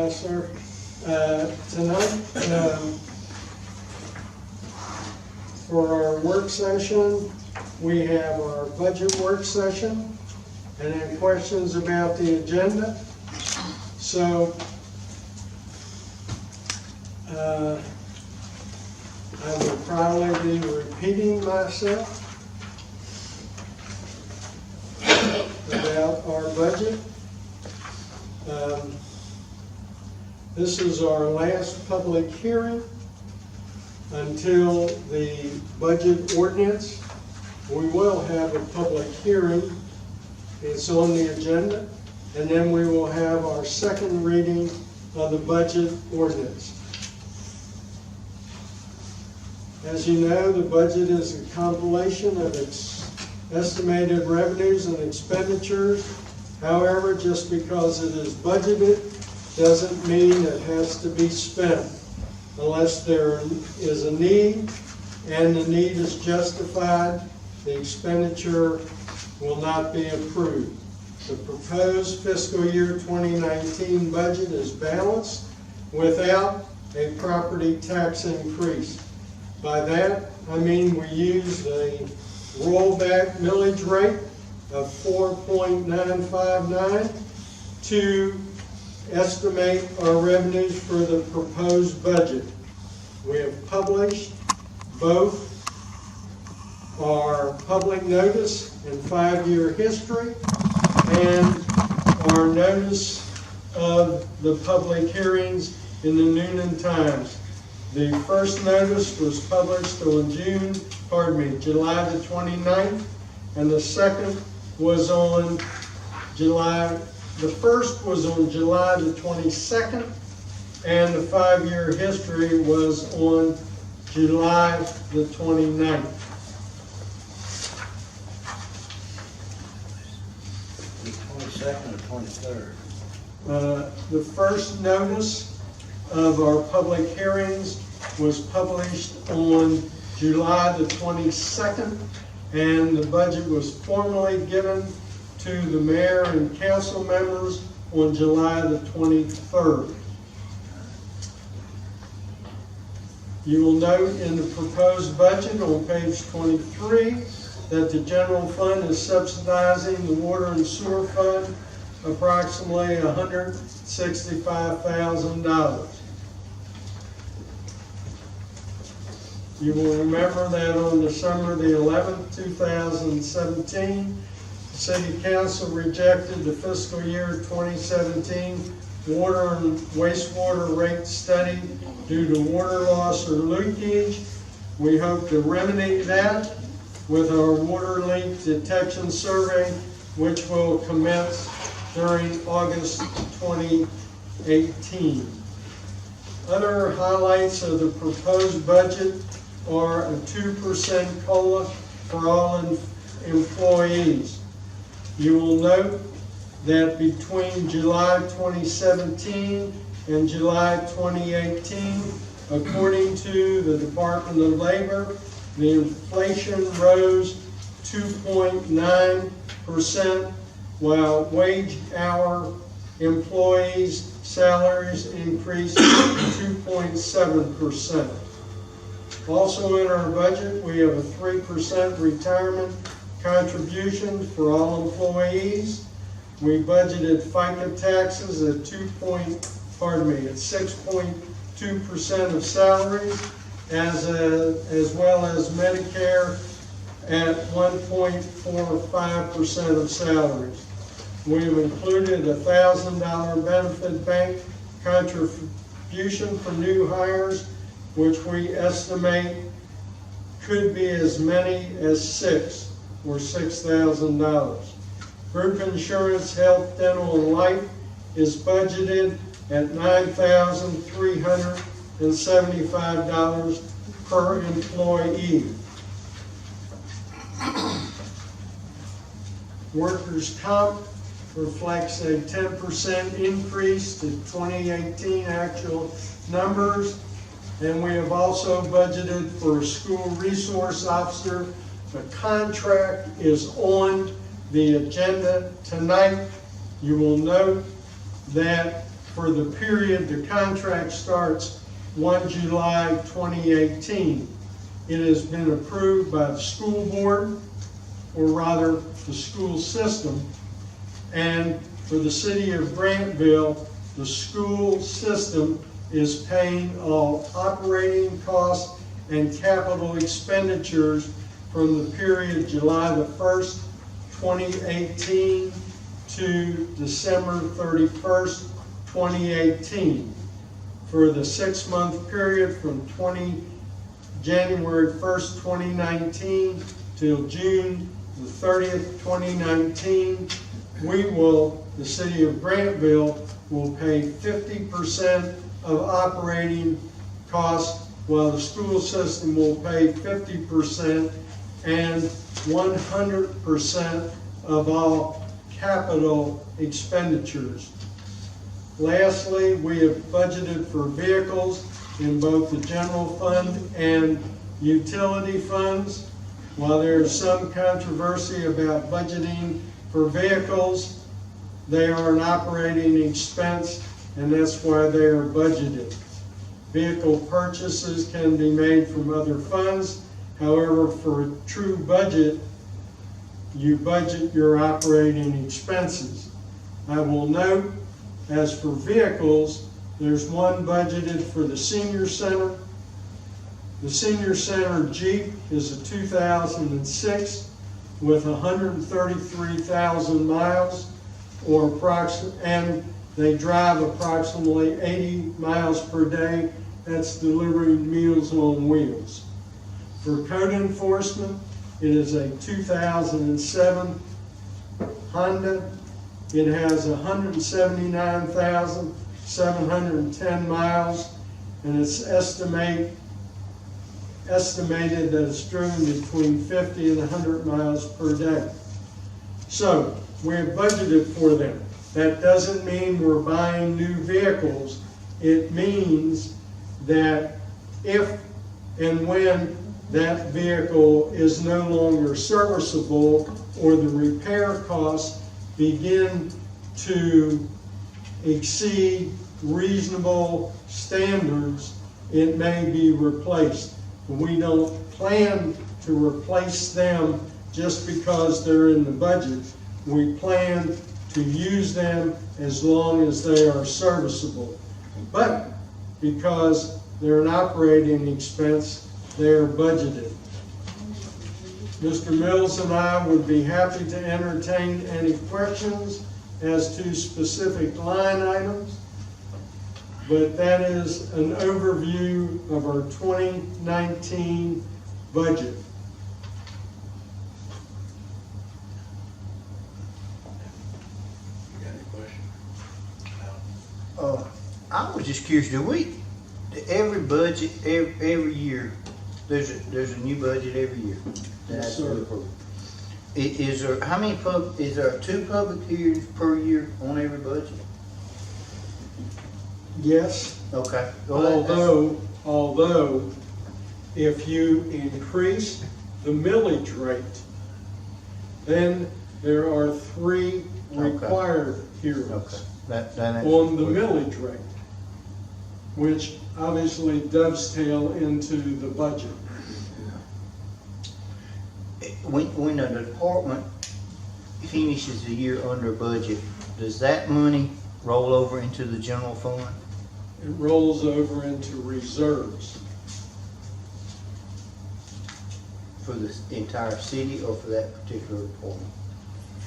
sir. Tonight, for our work session, we have our budget work session, and then questions about the agenda. So, I will probably be repeating myself about our budget. This is our last public hearing until the budget ordinance. We will have a public hearing. It's on the agenda. And then we will have our second reading of the budget ordinance. As you know, the budget is a compilation of its estimated revenues and expenditures. However, just because it is budgeted doesn't mean it has to be spent unless there is a need and the need is justified. The expenditure will not be approved. The proposed fiscal year 2019 budget is balanced without a property tax increase. By that, I mean we use a rollback millage rate of 4.959 to estimate our revenues for the proposed budget. We have published both our public notice and 5-year history and our notice of the public hearings in the Noonan Times. The first notice was published on July the 29th, and the second was on the first was on July the 22nd, and the 5-year history was on July the 29th. The 22nd or 23rd? The first notice of our public hearings was published on July the 22nd, and the budget was formally given to the mayor and council members on July the 23rd. You will note in the proposed budget on page 23 that the general fund is subsidizing the water and sewer fund approximately $165,000. You will remember that on December the 11th, 2017, the City Council rejected the fiscal year 2017 water and wastewater rate study due to water loss or leakage. We hope to remedy that with our water leak detection survey, which will commence during August 2018. Other highlights of the proposed budget are a 2% COLA for all employees. You will note that between July 2017 and July 2018, according to the Department of Labor, the inflation rose 2.9%, while wage hour employees' salaries increased 2.7%. Also in our budget, we have a 3% retirement contribution for all employees. We budgeted FICA taxes at 6.2% of salaries, as well as Medicare at 1.45% of salaries. We have included a $1,000 benefit bank contribution for new hires, which we estimate could be as many as 6 or $6,000. Group insurance, health, dental, and life is budgeted at $9,375 per employee. Workers' comp reflects a 10% increase to 2018 actual numbers. And we have also budgeted for a school resource officer. The contract is on the agenda tonight. You will note that for the period the contract starts 1 July 2018. It has been approved by the school board, or rather the school system, and for the city of Grantville, the school system is paying all operating costs and capital expenditures from the period July the 1st, 2018 to December 31st, 2018. For the 6-month period from January 1st, 2019 till June the 30th, 2019, the city of Grantville will pay 50% of operating costs, while the school system will pay 50% and 100% of all capital expenditures. Lastly, we have budgeted for vehicles in both the general fund and utility funds. While there is some controversy about budgeting for vehicles, they are an operating expense, and that's why they are budgeted. Vehicle purchases can be made from other funds. However, for a true budget, you budget your operating expenses. I will note, as for vehicles, there's one budgeted for the senior center. The senior center Jeep is a 2006 with 133,000 miles, and they drive approximately 80 miles per day. That's delivering Meals on Wheels. For code enforcement, it is a 2007 Honda. It has 179,710 miles, and it's estimated that it's driven between 50 and 100 miles per day. So we have budgeted for them. That doesn't mean we're buying new vehicles. It means that if and when that vehicle is no longer serviceable or the repair costs begin to exceed reasonable standards, it may be replaced. We don't plan to replace them just because they're in the budget. We plan to use them as long as they are serviceable. But because they're an operating expense, they are budgeted. Mr. Mills and I would be happy to entertain any questions as to specific line items, but that is an overview of our 2019 budget. You got any questions? I was just curious, every budget, every year, there's a new budget every year? Yes, sir. Is there, is there 2 public hearings per year on every budget? Yes, Okay. although if you increase the millage rate, then there are 3 required hearings on the millage rate, which obviously dovetail into the budget. When a department finishes a year under budget, does that money roll over into the general fund? It rolls over into reserves. For the entire city or for that particular department?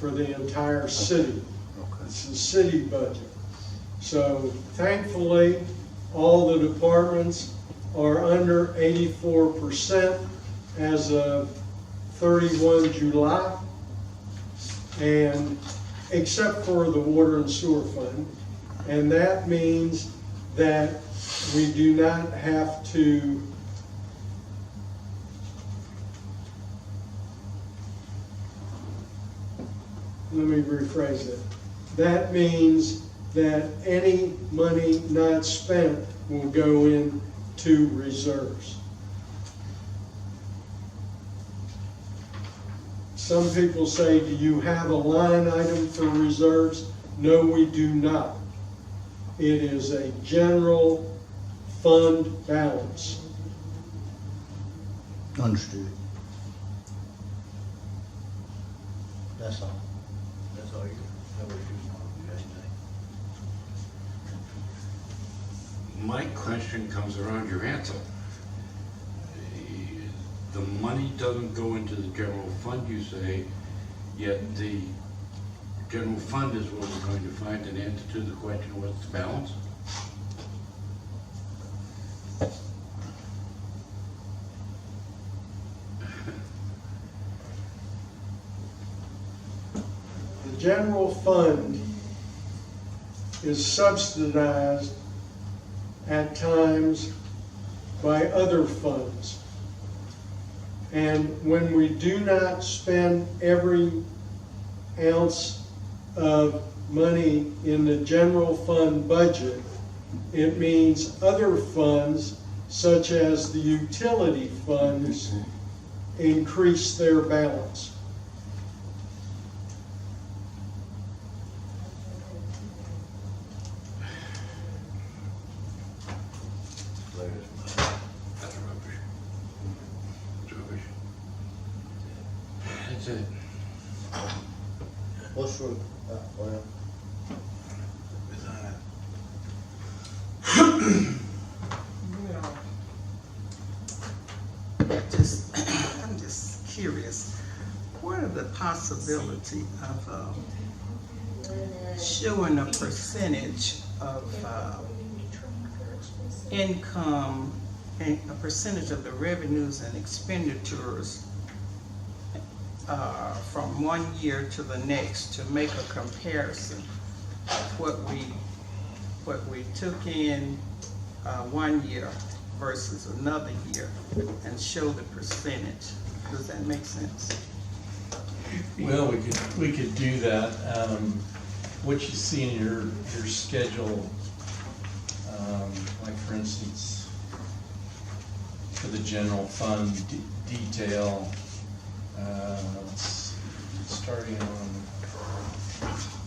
For the entire city. Okay. It's a city budget. So thankfully, all the departments are under 84% as of 31 July, and except for the water and sewer fund. And that means that we do not have to let me rephrase it. That means that any money not spent will go into reserves. Some people say, do you have a line item for reserves? No, we do not. It is a general fund balance. Understood. That's all. That's all you, that was you, anything? My question comes around your answer. The money doesn't go into the general fund, you say, yet the general fund is where we're going to find an answer to the question, what's the balance? The general fund is subsidized at times by other funds. And when we do not spend every ounce of money in the general fund budget, it means other funds, such as the utility funds, increase their balance. That's rubbish. It's rubbish. That's it. What's your, well, I'm just curious, what are the possibility of showing a percentage of income and a percentage of the revenues and expenditures from one year to the next to make a comparison of what we took in 1 year versus another year and show the percentage? Does that make sense? Well, we could do that. What you see in your schedule, like for instance, for the general fund detail, starting on.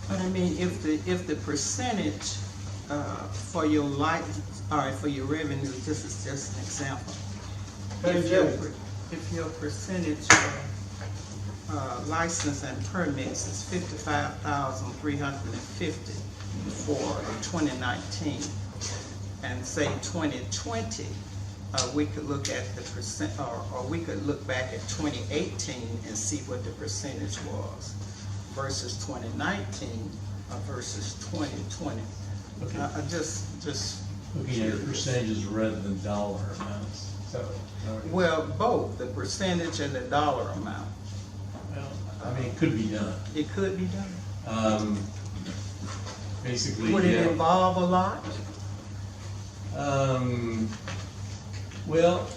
But I mean, if the percentage for your for your revenues, this is just an example. If your percentage of license and permits is 55,350 for 2019, and say 2020, we could look at the percent, or we could look back at 2018 and see what the percentage was versus 2019 versus 2020. Okay. Just Looking at percentages rather than dollar amounts. well, both the percentage and the dollar amount. Well, I mean, it could be done. It could be done. Basically, Would it involve a lot? Well,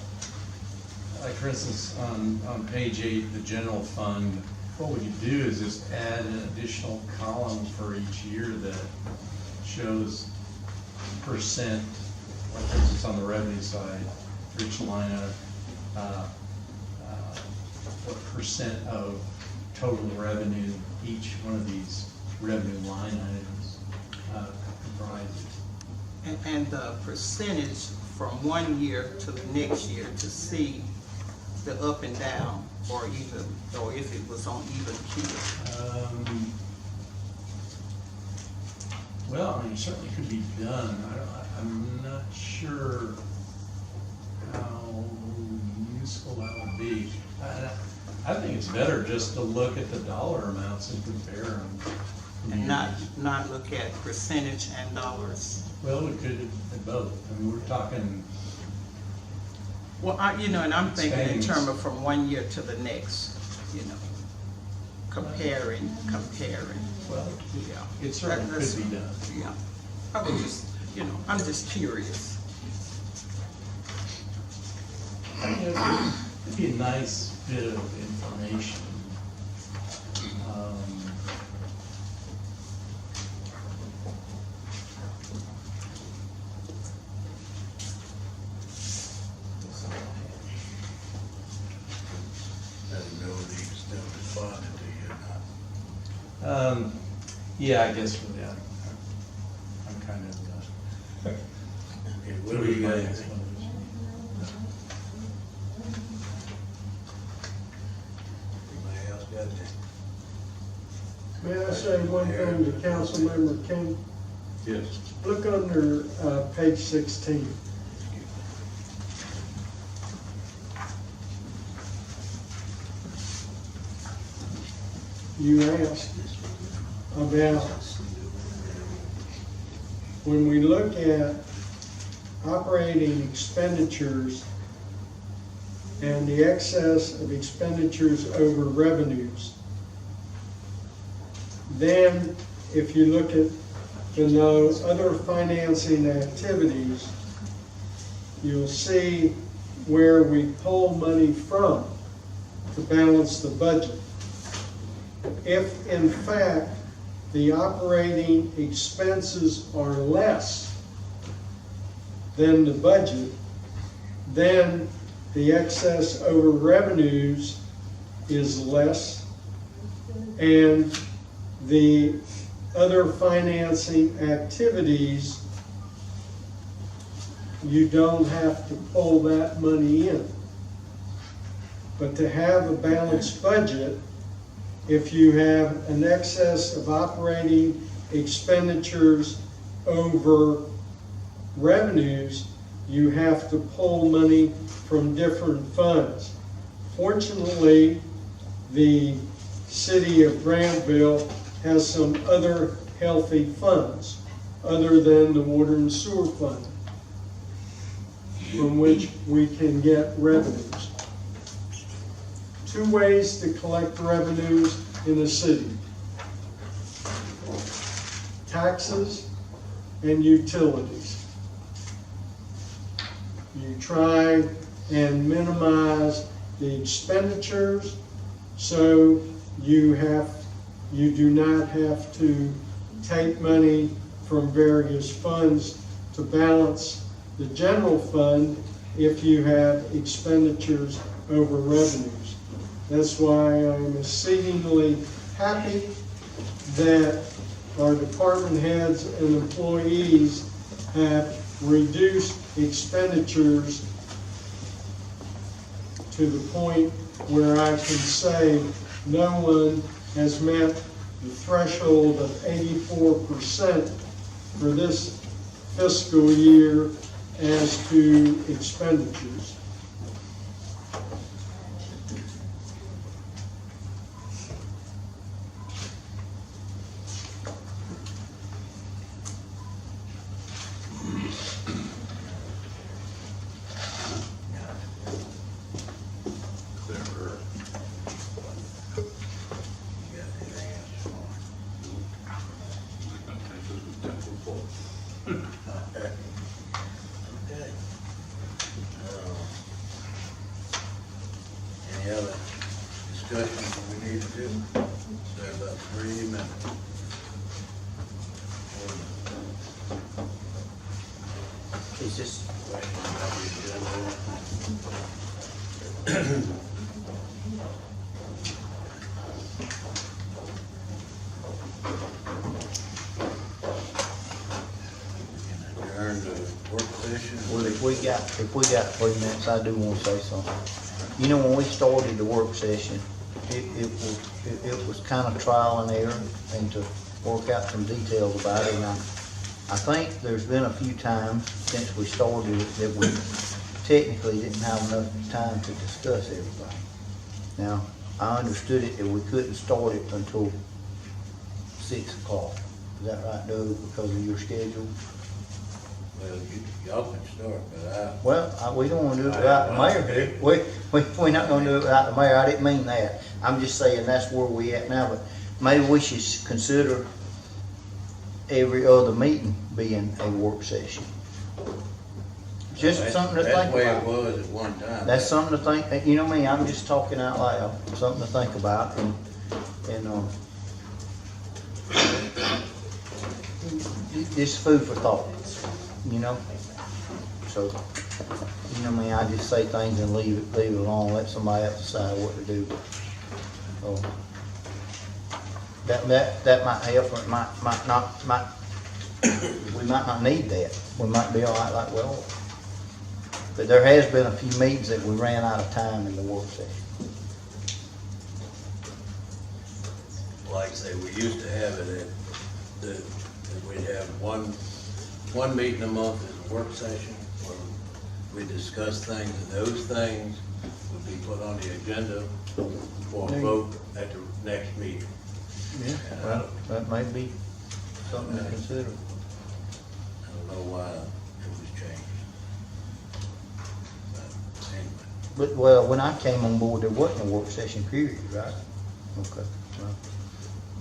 like for instance, on page 8, the general fund, what we could do is just add an additional column for each year that shows percent, like for instance on the revenue side, for each line item, what percent of total revenue each one of these revenue line items comprises. And the percentage from 1 year to the next year to see the up and down, or even, or if it was on even keel. Well, I mean, it certainly could be done. I'm not sure how useful that would be. I think it's better just to look at the dollar amounts and compare them. And not look at percentage and dollars. Well, we could at both. I mean, we're talking. Well, and I'm thinking in Savings. terms of from 1 year to the next, comparing. Well, Yeah. it certainly That's- could be done. Yeah. I was just, I'm just curious. I mean, it'd be a nice bit of information. I didn't know whether you still responded to you or not. Yeah, I guess, yeah. I'm kind of Will, you got anything? Anybody else got anything? May I say one thing to Councilmember King? Yes. Look under, page 16. You asked about, when we look at operating expenditures and the excess of expenditures over revenues, then if you look at below other financing activities, you'll see where we pull money from to balance the budget. If in fact the operating expenses are less than the budget, then the excess over revenues is less, and the other financing activities, you don't have to pull that money in. But to have a balanced budget, if you have an excess of operating expenditures over revenues, you have to pull money from different funds. Fortunately, the city of Grantville has some other healthy funds other than the water and sewer fund from which we can get revenues. Two ways to collect revenues in a city: taxes and utilities. You try and minimize the expenditures so you do not have to take money from various funds to balance the general fund if you have expenditures over revenues. That's why I'm exceedingly happy that our department heads and employees have reduced expenditures to the point where I can say no one has met the threshold of 84% for this fiscal year as to expenditures. Clearer. You got anything else for me? Okay. Any other discussions that we need to do? Say about 3 minutes. Is this, Questions about the agenda? Adjourn the work session. well, if we got 3 minutes, I do want to say something. You know, when we started the work session, it was kind of trial and error and to work out some details about it. And I think there's been a few times since we started it that we technically didn't have enough time to discuss everything. Now, I understood it that we couldn't start it until 6 o'clock. Is that right, Doug, because of your schedule? Well, y'all can start, but Well, we don't want to do it without the mayor. We're not going to do it without the mayor. I didn't mean that. I'm just saying that's where we at now, but maybe we should consider every other meeting being a work session. Just something to think That's the way it about. was at one time. That's something to think, you know me, I'm just talking out loud, something to think about and it's food for thought, you know? So, you know me, I just say things and leave it alone, let somebody else decide what to do. So, that might help, or it might not, we might not need that. We might be all right like, well, But there has been a few meetings that we ran out of time in the work session. Like I say, we used to have it at that we'd have one meeting a month as a work session where we discuss things, and those things would be put on the agenda for a vote at the next meeting. Yeah. Well, that may be something to consider. I don't know why it was changed. But anyway, But, well, when I came on board, there wasn't a work session period, right? Okay, well,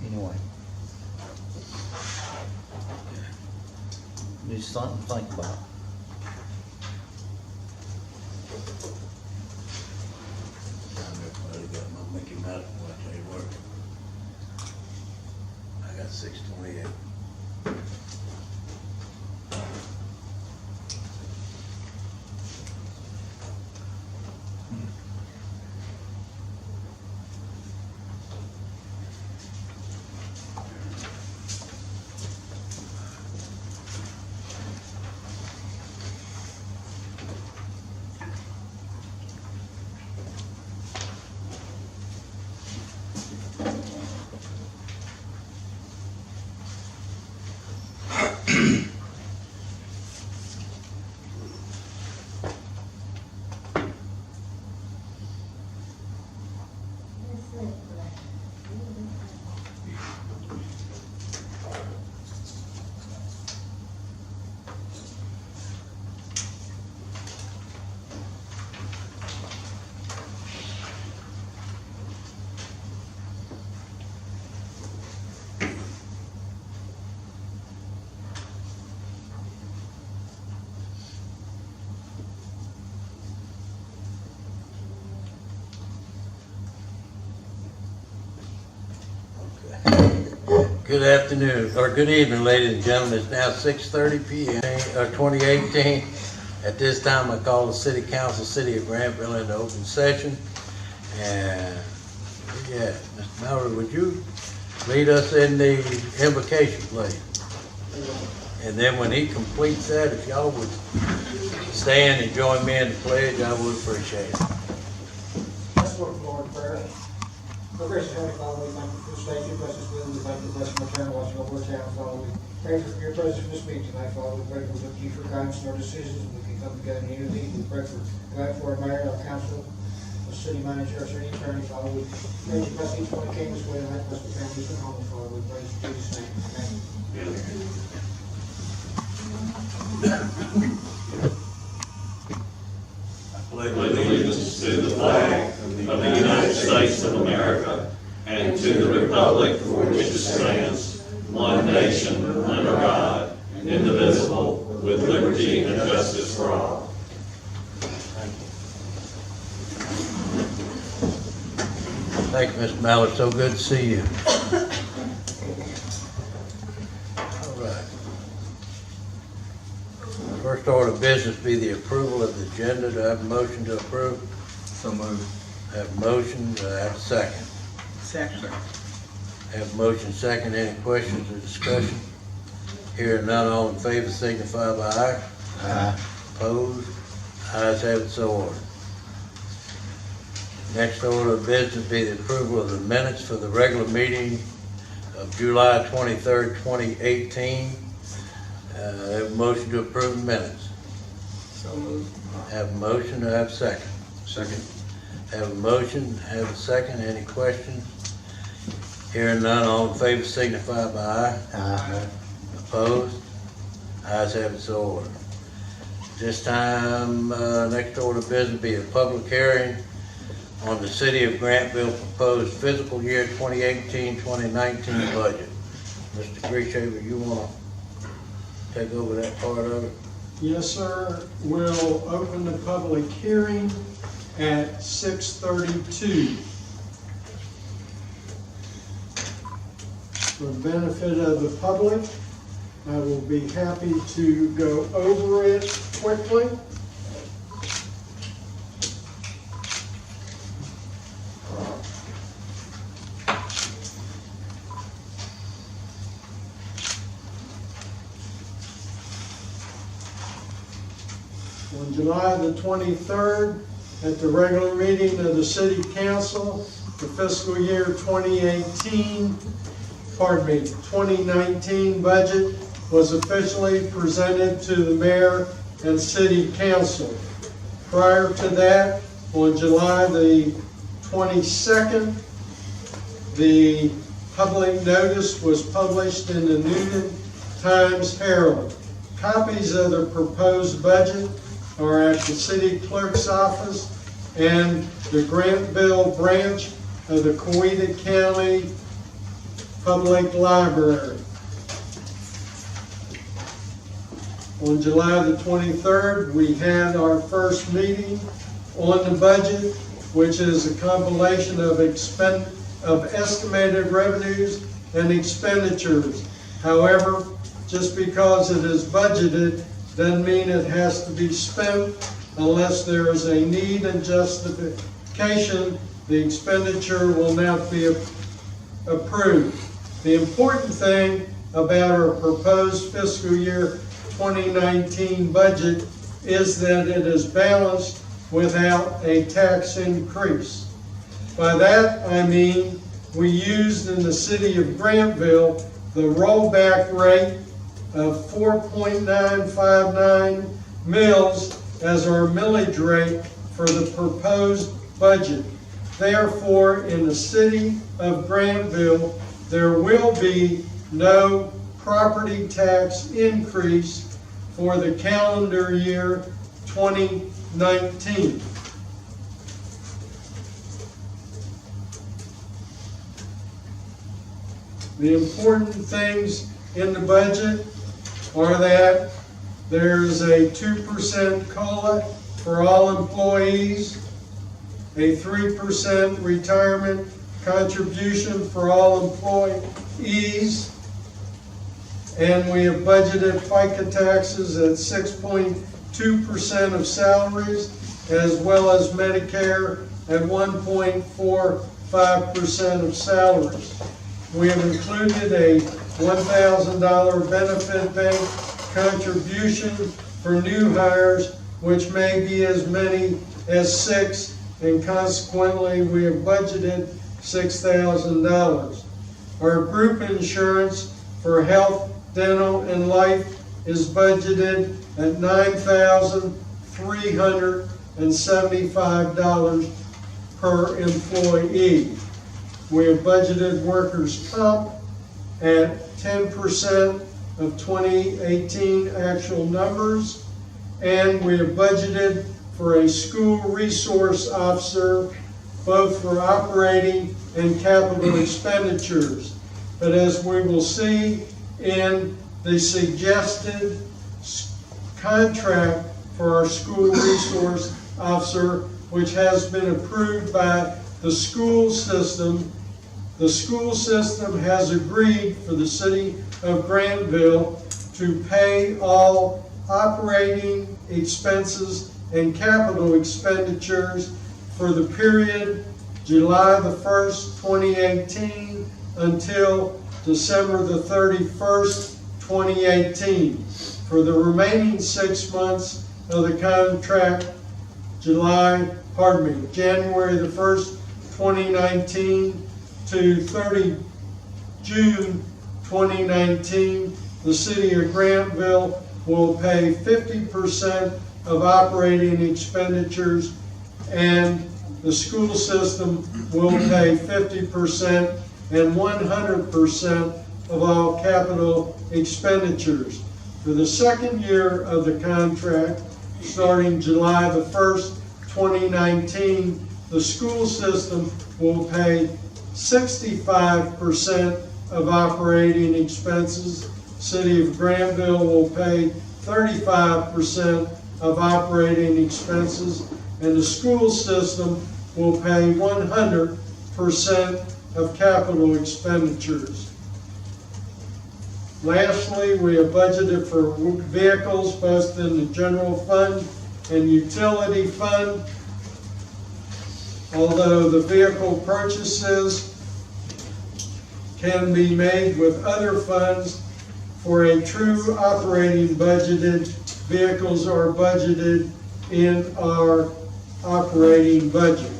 anyway. Just something to think about. everybody got my Mickey Mouse watch ain't working. I got 628. Good afternoon, or good evening, ladies and gentlemen. It's now 6:30 p.m., 2018. At this time, I call the City Council, City of Grantville, into open session. And, yeah, Mr. Mallory, would you lead us in the invocation, please? And then when he completes that, if y'all would stand and join me in the pledge, I would appreciate it. Let's look forward to prayer. Our gracious Heavenly Father, we thank you for this day, your precious will, we thank you for blessing our town, watching over our town, Father. We pray for your presence in this meeting tonight, Father. We pray for you for guidance in our decisions, we can come together in unity. We pray for our mayor, our council, our city manager, our city attorney, Father. We pray you bless each one that came this way tonight, bless the families at home, Father. We pray in Jesus' name. Amen. pledge allegiance to the flag of the United States of America and to the republic for which it stands, one nation, under God, indivisible, with liberty and justice for all. Thank you, Mr. Mallett. So good to see you. All right. First order of business be the approval of the agenda. Do I have a motion to approve? So moved. I have a motion. Do I have a second? Second. I have a motion second. Any questions or discussion? Hearing none, all in favor signify by aye. Aye. Opposed? Ayes have it, so ordered. Next order of business be the approval of the minutes for the regular meeting of July 23rd, 2018. I have a motion to approve the minutes. So moved. I have a motion, do I have a second? Second. I have a motion, I have a second. Any questions? Hearing none, all in favor signify by aye. Aye. Opposed? Ayes have it, so ordered. This time, next order of business be a public hearing on the City of Grantville proposed fiscal year 2018-2019 budget. Mr. Grishaver, you want to take over that part of it? Yes, sir. We'll open the public hearing at 6:32. For the benefit of the public, I will be happy to go over it quickly. On July the 23rd, at the regular meeting of the City Council, the fiscal year 2019 budget was officially presented to the mayor and City Council. Prior to that, on July the 22nd, the public notice was published in the Newton Times-Herald. Copies of the proposed budget are at the city clerk's office and the Grantville branch of the Coweta County Public Library. On July the 23rd, we had our first meeting on the budget, which is a compilation of estimated revenues and expenditures. However, just because it is budgeted doesn't mean it has to be spent unless there is a need and justification. The expenditure will not be approved. The important thing about our proposed fiscal year 2019 budget is that it is balanced without a tax increase. By that I mean we used in the city of Grantville the rollback rate of 4.959 mils as our millage rate for the proposed budget. Therefore, in the city of Grantville, there will be no property tax increase for the calendar year 2019. The important things in the budget are that there's a 2% COLA for all employees, a 3% retirement contribution for all employees, and we have budgeted FICA taxes at 6.2% of salaries, as well as Medicare at 1.45% of salaries. We have included a $1,000 benefit bank contribution for new hires, which may be as many as 6, and consequently we have budgeted $6,000. Our group insurance for health, dental, and life is budgeted at $9,375 per employee. We have budgeted workers' comp at 10% of 2018 actual numbers, and we have budgeted for a school resource officer, both for operating and capital expenditures. But as we will see in the suggested contract for our school resource officer, which has been approved by the school system has agreed for the city of Grantville to pay all operating expenses and capital expenditures for the period July the 1st, 2018 until December the 31st, 2018. For the remaining 6 months of the contract, January the 1st, 2019 to 30 June 2019, the city of Grantville will pay 50% of operating expenditures, and the school system will pay 50% and 100% of all capital expenditures. For the second year of the contract, starting July the 1st, 2019, the school system will pay 65% of operating expenses. City of Grantville will pay 35% of operating expenses, and the school system will pay 100% of capital expenditures. Lastly, we have budgeted for vehicles both in the general fund and utility fund. Although the vehicle purchases can be made with other funds, for a true operating budgeted, vehicles are budgeted in our operating budget.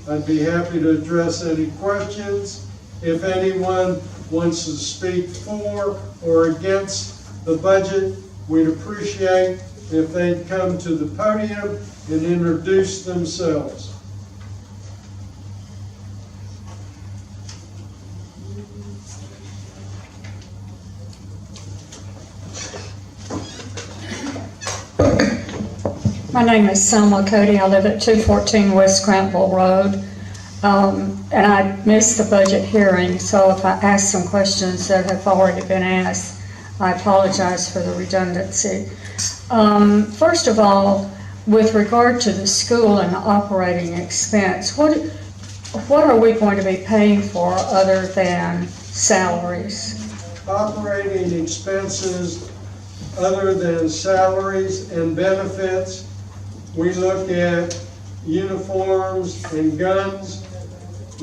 I'd be happy to address any questions. If anyone wants to speak for or against the budget, we'd appreciate if they'd come to the podium and introduce themselves. My name is Selma Cody. I live at 214 West Grantville Road. And I missed the budget hearing, so if I ask some questions that have already been asked, I apologize for the redundancy. First of all, with regard to the school and the operating expense, what are we going to be paying for other than salaries? Operating expenses other than salaries and benefits, we look at uniforms and guns.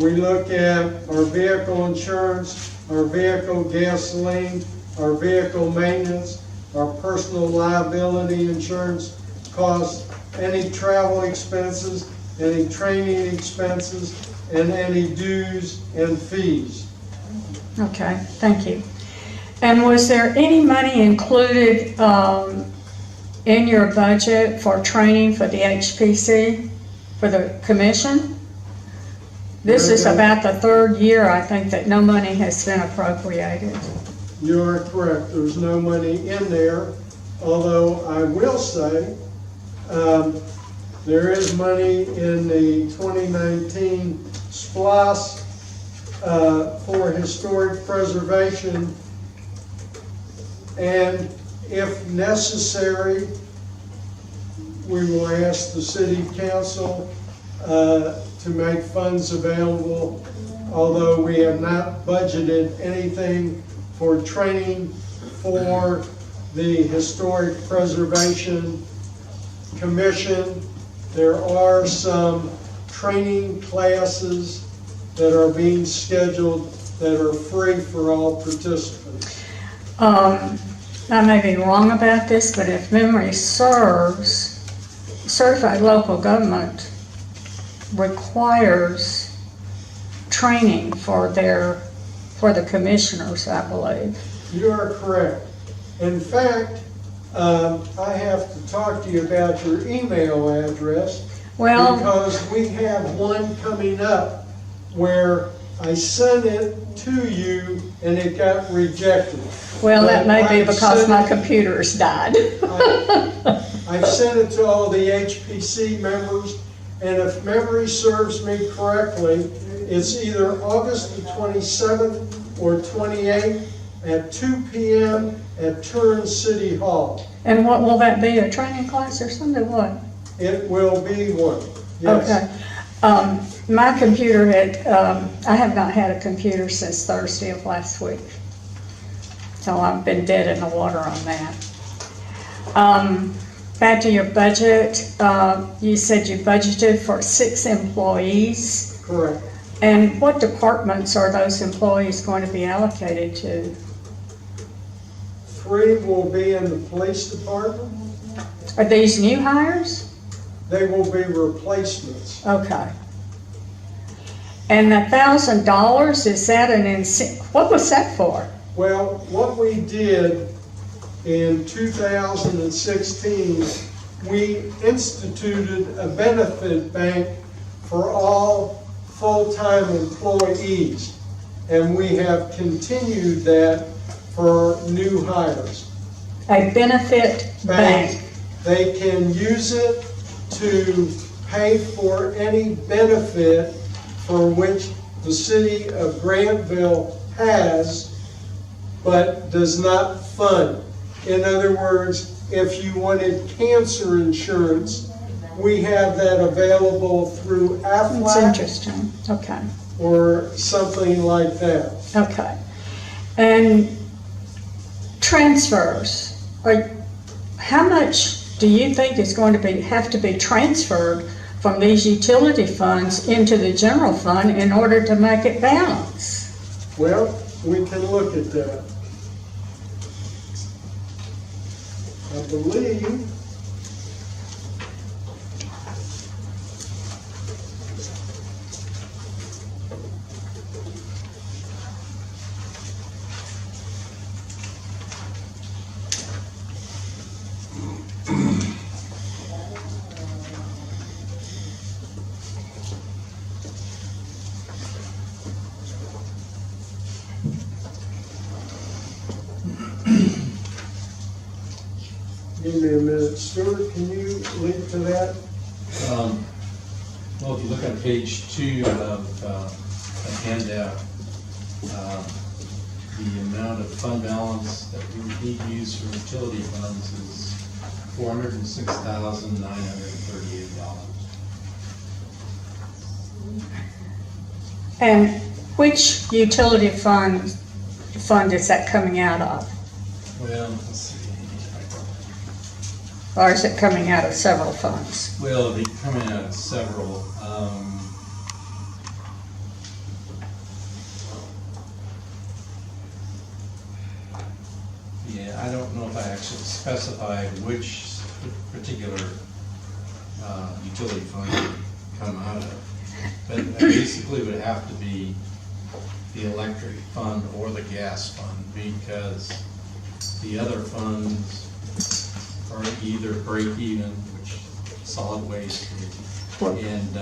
We look at our vehicle insurance, our vehicle gasoline, our vehicle maintenance, our personal liability insurance costs, any travel expenses, any training expenses, and any dues and fees. Okay, thank you. And was there any money included in your budget for training for the HPC, for the commission? This is about the third year, I think, that no money has been appropriated. You are correct. There's no money in there, although I will say there is money in the 2019 SPLOS for historic preservation, and if necessary, we will ask the city council to make funds available, although we have not budgeted anything for training for the Historic Preservation Commission. There are some training classes that are being scheduled that are free for all participants. I may be wrong about this, but if memory serves, certified local government requires training for the commissioners, I believe. You are correct. In fact, I have to talk to you about your email address. Well, because we have one coming up where I sent it to you and it got rejected. well, that may be I've because sent my it- computer's died. I've sent it to all the HPC members, and if memory serves me correctly, it's either August the 27th or 28th at 2 p.m. at Turin City Hall. And what will that be, a training class or something, what? It will be one, yes. Okay. My computer I have not had a computer since Thursday of last week. So I've been dead in the water on that. Back to your budget, you said you budgeted for 6 employees. Correct. And what departments are those employees going to be allocated to? 3 will be in the police department. Are these new hires? They will be replacements. Okay. And the $1,000, is that what was that for? Well, what we did in 2016, we instituted a benefit bank for all full-time employees, and we have continued that for new hires. A benefit bank. They can use it to pay for any benefit for which the city of Grantville has, but does not fund. In other words, if you wanted cancer insurance, we have that available through That's Aflac interesting. Okay. or something like that. Okay. And transfers. How much do you think is going to have to be transferred from these utility funds into the general fund in order to make it balance? Well, we can look at that. I believe Give me a minute. Stuart, can you link to that? Well, if you look on page 2 of the handout, the amount of fund balance that we would need to use for utility funds is $406,938. And which utility fund is that coming out of? Well, let's see. Or is it coming out of several funds? Well, it'll be coming out of several. Yeah, I don't know if I actually specified which particular utility fund it would come out of. But it basically would have to be the electric fund or the gas fund, because the other funds are either break even, which solid waste, and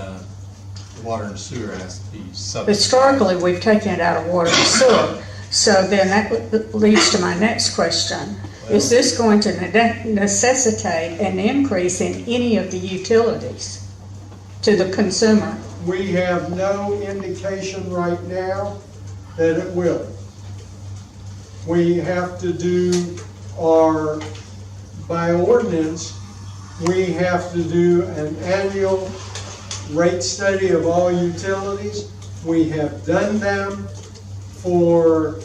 water and sewer has to be sub. Historically, we've taken it out of water and sewer. So then that leads to my next question. Is this going to necessitate an increase in any of the utilities to the consumer? We have no indication right now that it will. We have to do by ordinance, we have to do an annual rate study of all utilities. We have done them for,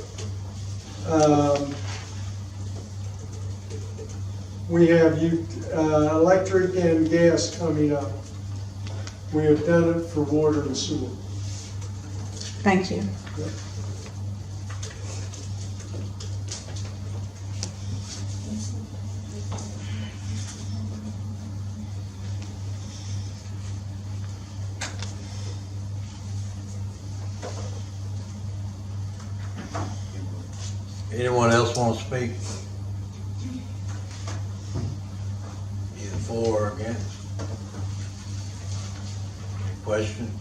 we have electric and gas coming up. We have done it for water and sewer. Thank you. Anyone else want to speak? Either for or against? Any question?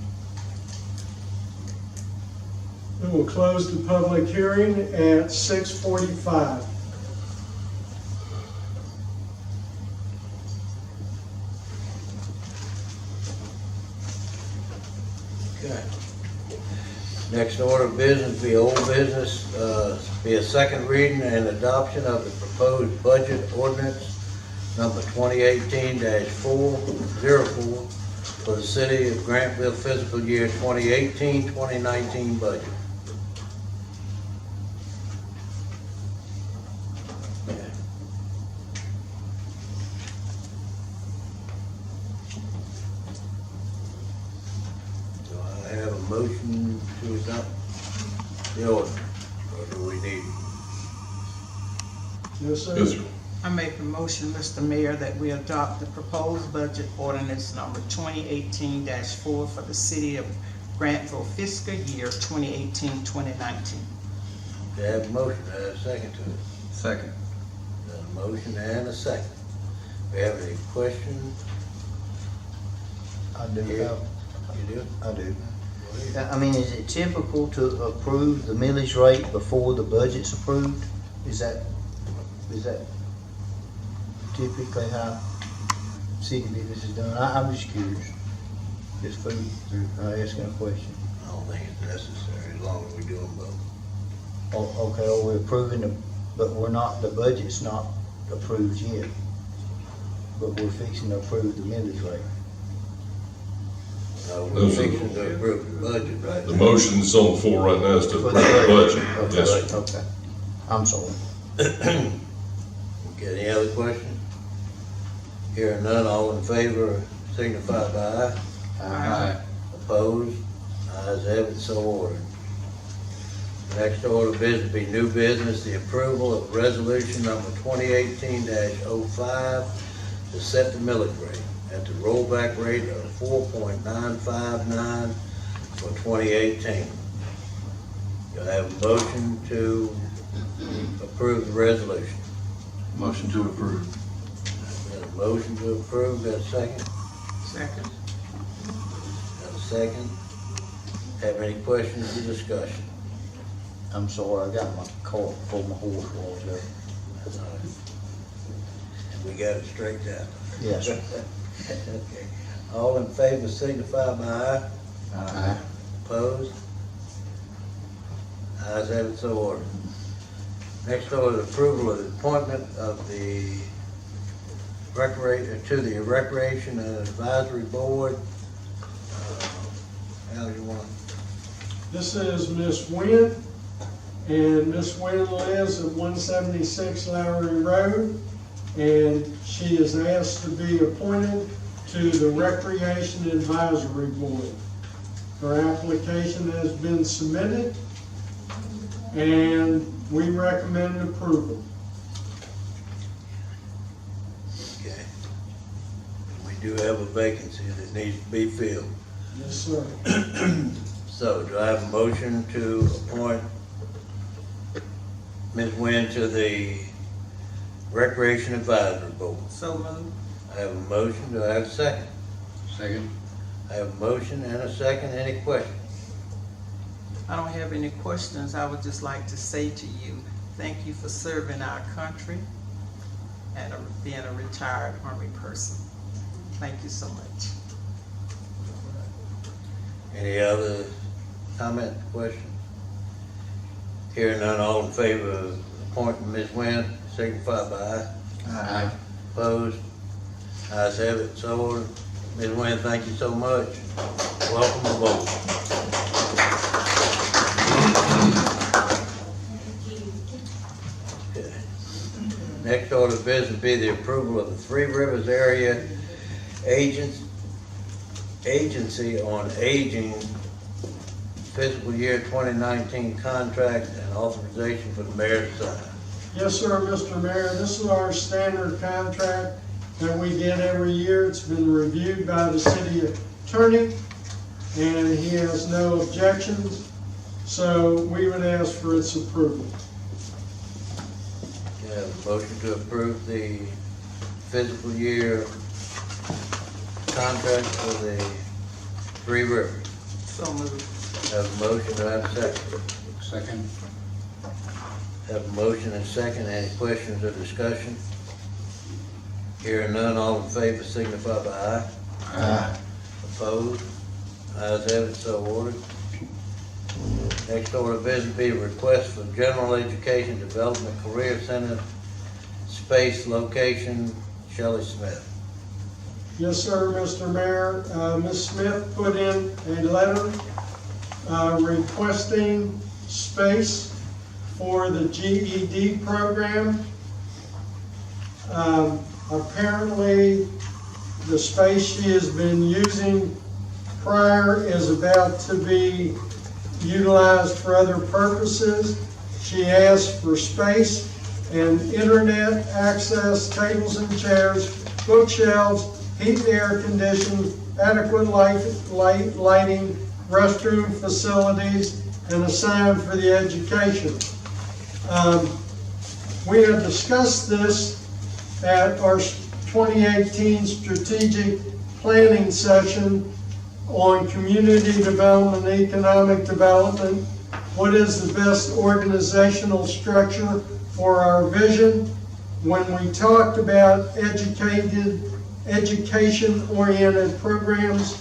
We will close the public hearing at 6:45. Okay. Next order of business be old business, be a second reading and adoption of the proposed budget ordinance number 2018-404 for the city of Grantville fiscal year 2018-2019 budget. Do I have a motion to adopt the order, or do we need? Yes, sir. Yes, sir. I make a motion, Mr. Mayor, that we adopt the proposed budget ordinance number 2018-4 for the city of Grantville fiscal year 2018-2019. Do I have a motion, do I have a second to it? Second. Got a motion and a second. Do we have any questions? I do have, You do? I do. I mean, is it typical to approve the millage rate before the budget's approved? Is that typically how city business is done? I'm just curious. Just food, asking a question. I don't think it's necessary, as long as we do them both. Okay, well, we're approving but we're not, the budget's not approved yet. But we're fixing to approve the millage rate. We're Those are- fixing to approve the budget right The now. motion that's on the floor right now is to For approve the budget. Yes, sir. Okay, I'm sorry. Okay, any other questions? Hearing none, all in favor signify by aye. Aye. Opposed? Ayes have it, so ordered. Next order of business be new business, the approval of resolution number 2018-05 to set the millage rate at the rollback rate of 4.959 for 2018. Do I have a motion to approve the resolution? Motion to approve. Got a motion to approve, got a second? Second. Got a second? Have any questions or discussion? I'm sorry, I got my cart before my horse walked up. We got it straightened out. Yes. Okay. All in favor signify by aye. Aye. Opposed? Ayes have it, so ordered. Next order, approval of the appointment of the Recreation and Advisory Board. Al, you want? This is Miss Wynn, and Miss Wynn lives at 176 Lowry Road, and she is asked to be appointed to the Recreation Advisory Board. Her application has been submitted, and we recommend approval. Okay. We do have a vacancy that needs to be filled. Yes, sir. So, do I have a motion to appoint Ms. Wynn to the Recreation Advisory Board? So moved. I have a motion, do I have a second? Second. I have a motion and a second, any questions? I don't have any questions. I would just like to say to you, thank you for serving our country and being a retired Army person. Thank you so much. Any other comment, question? Hearing none, all in favor of appointing Ms. Wynn, signify by aye. Aye. Opposed? Ayes have it, so ordered. Ms. Wynn, thank you so much. Welcome aboard. Okay. Next order of business will be the approval of the Three Rivers Area Agency on Aging fiscal year 2019 contract and authorization for the mayor to sign. Yes, sir, Mr. Mayor, this is our standard contract that we get every year. It's been reviewed by the city attorney, and he has no objections, so we would ask for its approval. You have a motion to approve the fiscal year contract for the Three Rivers. So moved. Have a motion, do I have a second? Second. Have a motion and a second, any questions or discussion? Hearing none, all in favor signify by aye. Aye. Opposed? Ayes have it, so ordered. Next order of business be a request for General Education Development Career Center space location, Shelley Smith. Yes, sir, Mr. Mayor. Ms. Smith put in a letter requesting space for the GED program. Apparently, the space she has been using prior is about to be utilized for other purposes. She asked for space and internet access, tables and chairs, bookshelves, heat and air conditioning, adequate lighting, restroom facilities, and a sign for the education. We have discussed this at our 2018 strategic planning session on community development, economic development. What is the best organizational structure for our vision? When we talked about education-oriented programs,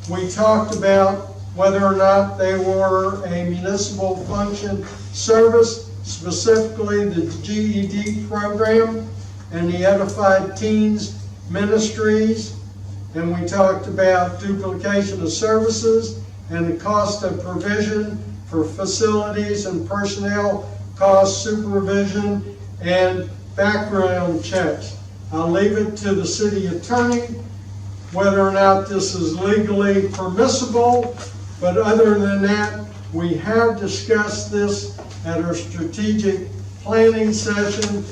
we talked about whether or not they were a municipal function service, specifically the GED program and the Edified Teens Ministries. And we talked about duplication of services and the cost of provision for facilities and personnel, cost supervision, and background checks. I'll leave it to the city attorney whether or not this is legally permissible, but other than that, we have discussed this at our strategic planning session,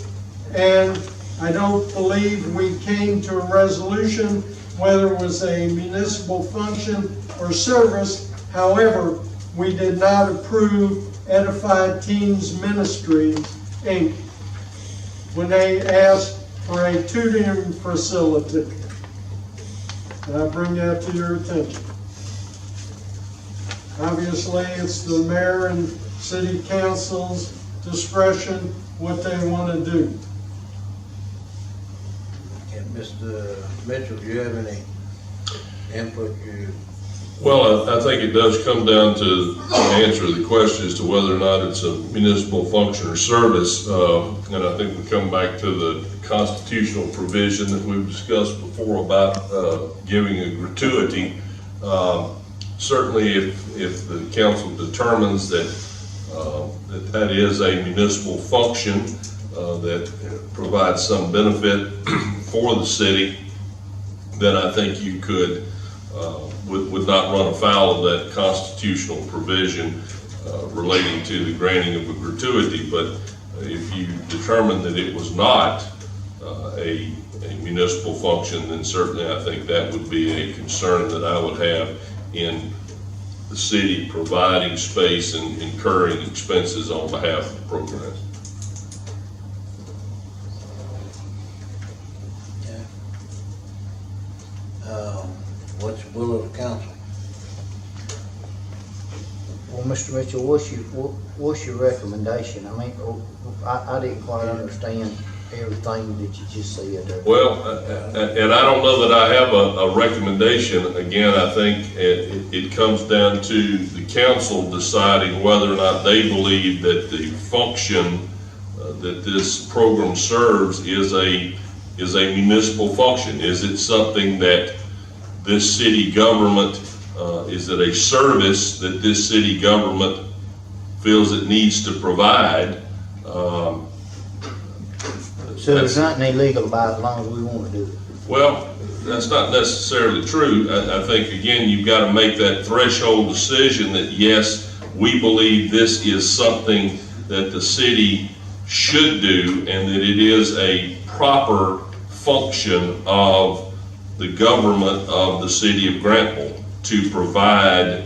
and I don't believe we came to a resolution whether it was a municipal function or service. However, we did not approve Edified Teens Ministries, Inc. when they asked for a tutoring facility. And I bring that to your attention. Obviously, it's the mayor and city council's discretion what they want to do. Mr. Mitchell, do you have any input? Well, I think it does come down to answer the question as to whether or not it's a municipal function or service. And I think we come back to the constitutional provision that we've discussed before about giving a gratuity. Certainly if the council determines that that is a municipal function that provides some benefit for the city, then I think you could would not run afoul of that constitutional provision relating to the granting of a gratuity. But if you determine that it was not a municipal function, then certainly I think that would be a concern that I would have in the city providing space and incurring expenses on behalf of the program. What's the will of the council? Well, Mr. Mitchell, what's your recommendation? I mean, I didn't quite understand everything that you just said there. Well, and I don't know that I have a recommendation. Again, I think it comes down to the council deciding whether or not they believe that the function that this program serves is a municipal function. Is it something that this city government, is it a service that this city government feels it needs to provide? So there's nothing illegal about it as long as we want to do it? Well, that's not necessarily true. I think, again, you've got to make that threshold decision that, yes, we believe this is something that the city should do and that it is a proper function of the government of the city of Grantville to provide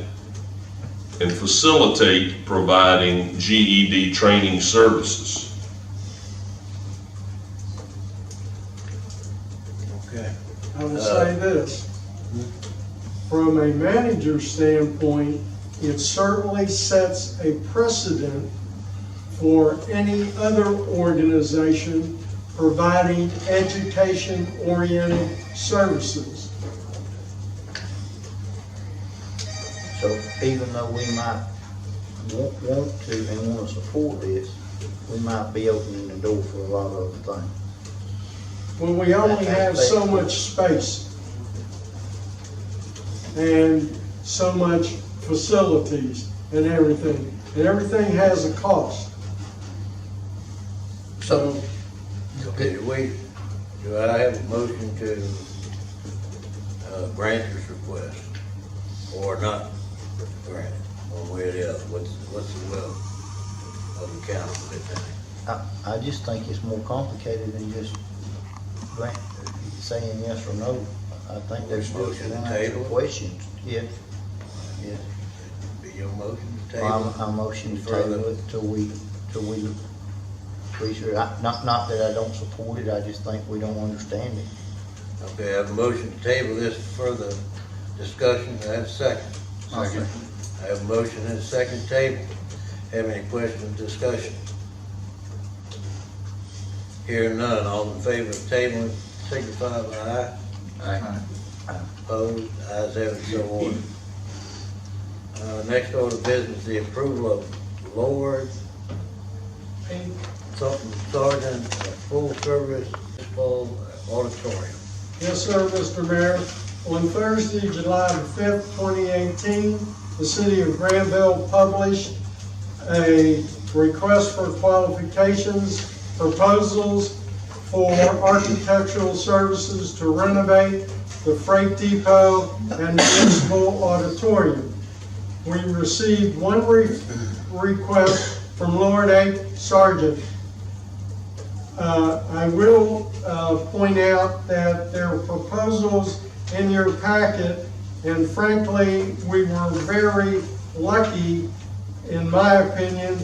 and facilitate providing GED training services. Okay. I would say this, from a manager's standpoint, it certainly sets a precedent for any other organization providing education-oriented services. So even though we might want to and want to support this, we might be opening the door for a lot of other things. When we only have so much space and so much facilities and everything has a cost. So, Okay, do I have a motion to grant this request or not grant it, one way or the other? What's the will of the council at that time? I just think it's more complicated than just saying yes or no. I think there's Motion to some table? questions. Yeah. Yes. Be your motion to table? I'm motion to Further? table it till we sure. Not that I don't support it, I just think we don't understand it. Okay, I have a motion to table this for further discussion. I have a second. Second. I have a motion and a second table. Have any questions, discussion? Hearing none, all in favor of tabling, signify by aye. Aye. Opposed, ayes have it, so ordered. Next order of business, the approval of Lord Sergeant full service full auditorium. yes, sir, Mr. Mayor. On Thursday, July the 5th, 2018, the city of Grantville published a request for qualifications, proposals for architectural services to renovate the freight depot and municipal auditorium. We received one request from Lord Sergeant. I will point out that there are proposals in your packet, and frankly, we were very lucky, in my opinion,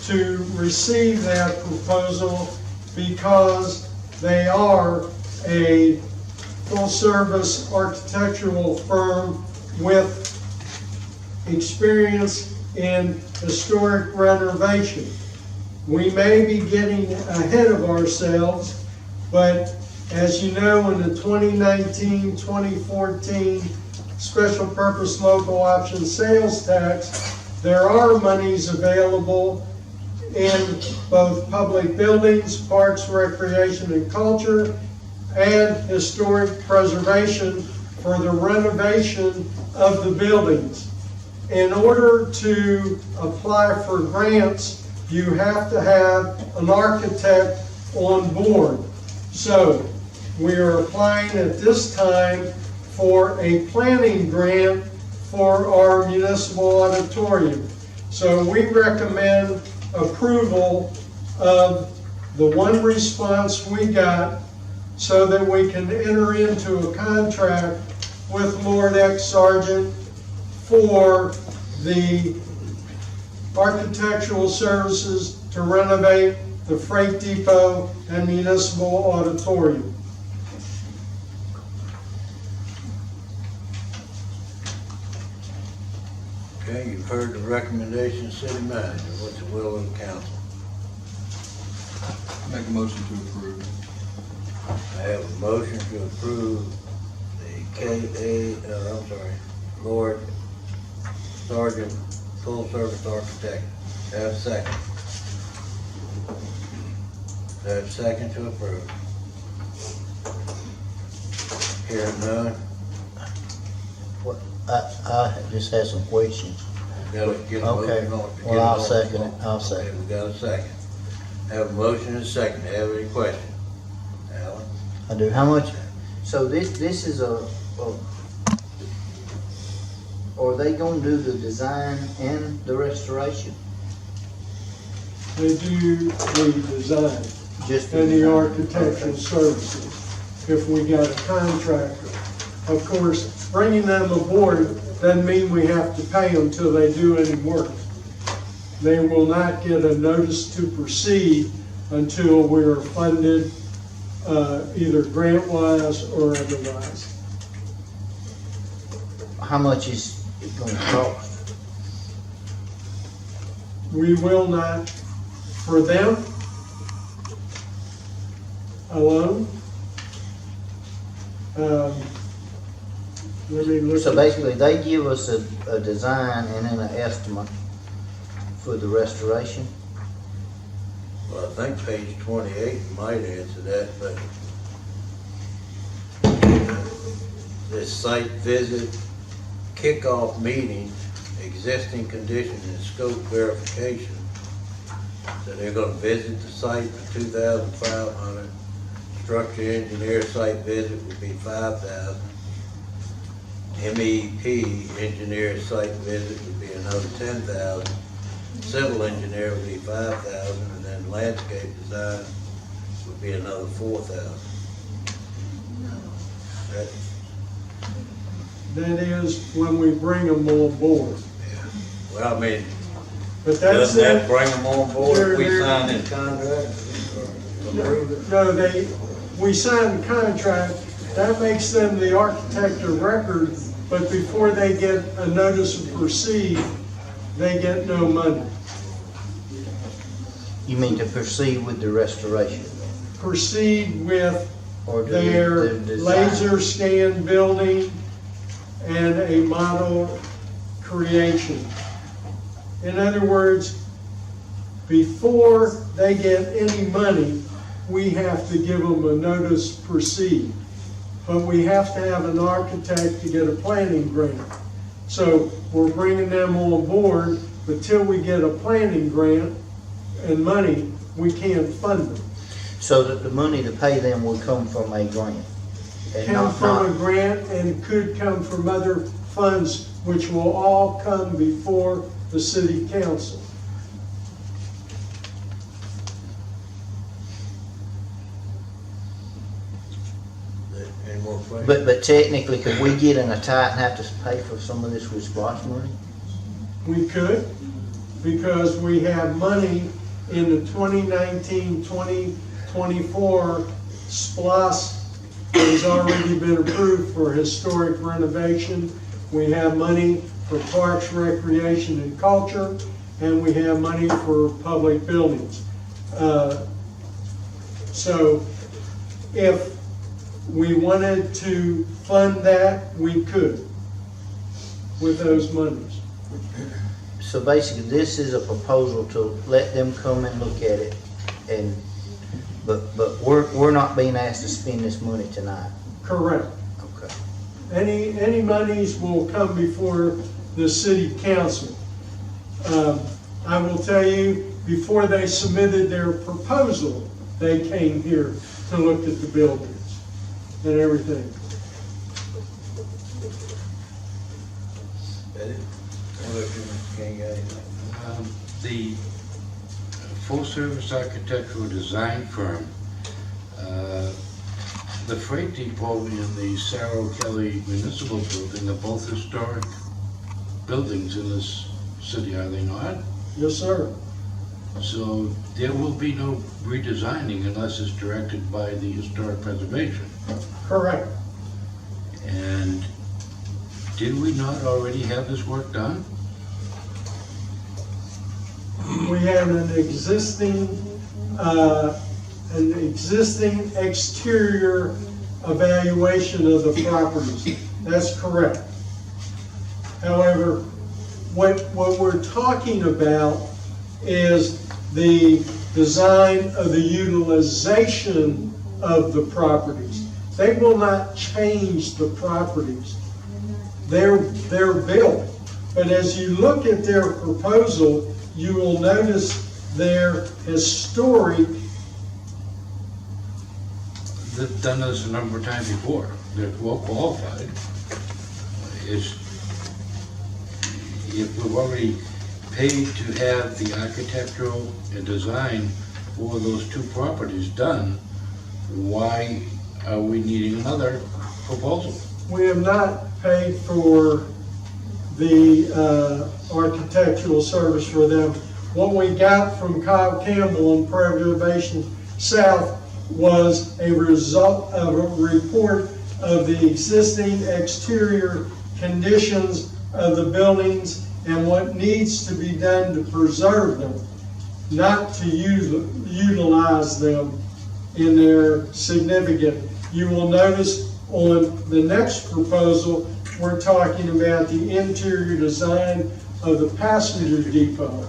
to receive that proposal because they are a full-service architectural firm with experience in historic renovation. We may be getting ahead of ourselves, but As you know, in the 2019-2014 special purpose local option sales tax, there are monies available in both public buildings, parks, recreation, and culture, and historic preservation for the renovation of the buildings. In order to apply for grants, you have to have an architect on board. So we are applying at this time for a planning grant for our municipal auditorium. So we recommend approval of the one response we got so that we can enter into a contract with Lord X Sargent for the architectural services to renovate the freight depot and municipal auditorium. Okay, you've heard the recommendation of city manager. What's the will of the council? Make a motion to approve. I have a motion to approve the Lord Sergeant Full Service Architect. I have a second. I have a second to approve. Hearing none. What, I just had some questions. Gotta get a Okay, motion on it. well, I'll second it, I'll second. Okay, we got a second. Have a motion and a second. Have any questions? Alan? I do, how much, so this is are they gonna do the design and the restoration? They do the design Just and the design? architectural Okay. services if we got a contractor. Of course, bringing them aboard doesn't mean we have to pay them till they do any work. They will not get a notice to proceed until we're funded, either grant-wise or otherwise. How much is it gonna cost? We will not, for them alone. Let me look. So basically, they give us a design and then an estimate for the restoration? Well, I think page 28 might answer that, but this site visit, kickoff meeting, existing conditions and scope verification. So they're gonna visit the site for $2,500. Structure engineer site visit would be $5,000. MEP engineer site visit would be another $10,000. Civil engineer would be $5,000, and then landscape design would be another $4,000. That is when we bring them on board. Well, I mean, But that's doesn't that it. bring them on board if we They're- sign this contract? Or approve it? No, we sign the contract, that makes them the architect of record, but before they get a notice to proceed, they get no money. You mean to proceed with the restoration? Proceed with Or do their the design? laser scan building and a model creation. In other words, before they get any money, we have to give them a notice to proceed. But we have to have an architect to get a planning grant. So we're bringing them on board, but till we get a planning grant and money, we can't fund them. So that the money to pay them will come from a grant? And Come not- from a not- grant and could come from other funds, which will all come before the city council. Any more questions? But technically, could we get in a tight and have to pay for some of this with SPOS money? We could, because we have money in the 2019-2024 SPOS that has already been approved for historic renovation. We have money for parks, recreation, and culture, and we have money for public buildings. So if we wanted to fund that, we could with those monies. So basically, this is a proposal to let them come and look at it, and, but we're not being asked to spend this money tonight. Correct. Okay. Any monies will come before the city council. I will tell you, before they submitted their proposal, they came here to look at the buildings and everything. The full-service architectural design firm, the freight depot and the Sarah Kelly Municipal Building are both historic buildings in this city, are they not? Yes, sir. So there will be no redesigning unless it's directed by the historic preservation. Correct. And did we not already have this work done? We have an existing exterior evaluation of the properties. That's correct. However, what we're talking about is the design of the utilization of the properties. They will not change the properties. They're built. But as you look at their proposal, you will notice their historic. They've done this a number of times before. They're well qualified. If we've already paid to have the architectural and design for those two properties done, why are we needing another proposal? We have not paid for the architectural service for them. What we got from Kyle Campbell and Preservation South was a result of a report of the existing exterior conditions of the buildings and what needs to be done to preserve them, not to utilize them in their significant. You will notice on the next proposal, we're talking about the interior design of the passenger depot.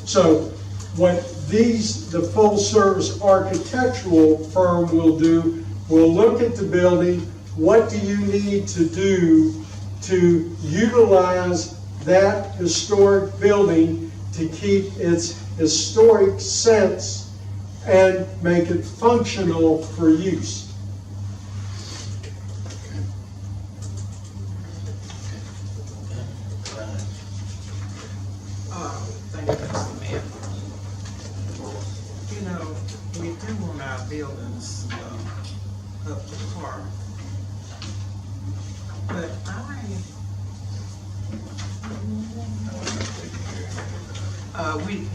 So what the full service architectural firm will do, will look at the building, what do you need to do to utilize that historic building to keep its historic sense and make it functional for use. Thank you, Mr. Mayor. You know, we do want our buildings up to par. But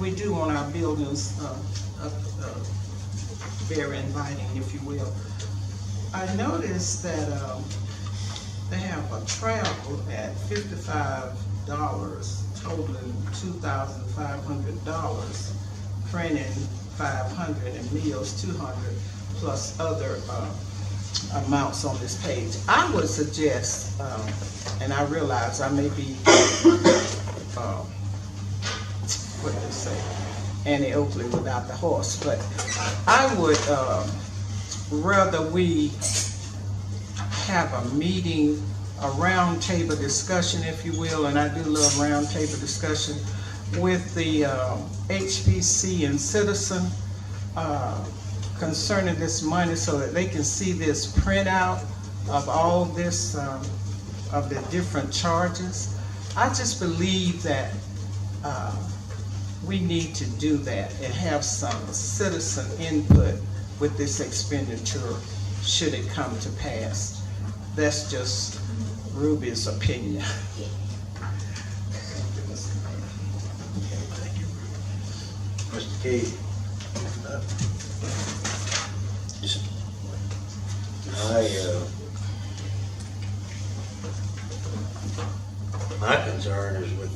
we do want our buildings very inviting, if you will. I noticed that they have a travel at $55, totaling $2,500, printing $500, and meals $200, plus other amounts on this page. I would suggest, and I realize I may be, what do they say, Annie Oakley without the horse, but I would rather we have a meeting, a round table discussion, if you will, and I do love round table discussion, with the HBC and Citizen concerning this money so that they can see this printout of all this, of the different charges. I just believe that we need to do that and have some citizen input with this expenditure should it come to pass. That's just Ruby's opinion. Mr. Key. My concern is with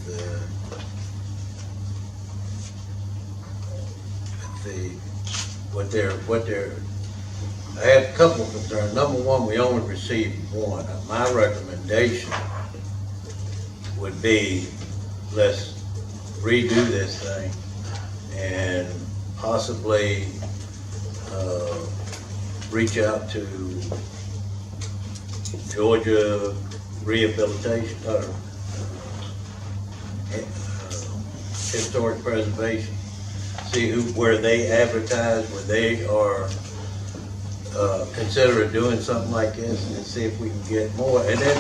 what they're I had a couple of concerns. Number one, we only received one. My recommendation would be, let's redo this thing and possibly reach out to Georgia Rehabilitation, Historic Preservation. See where they advertise, where they are considering doing something like this, and see if we can get more. And then,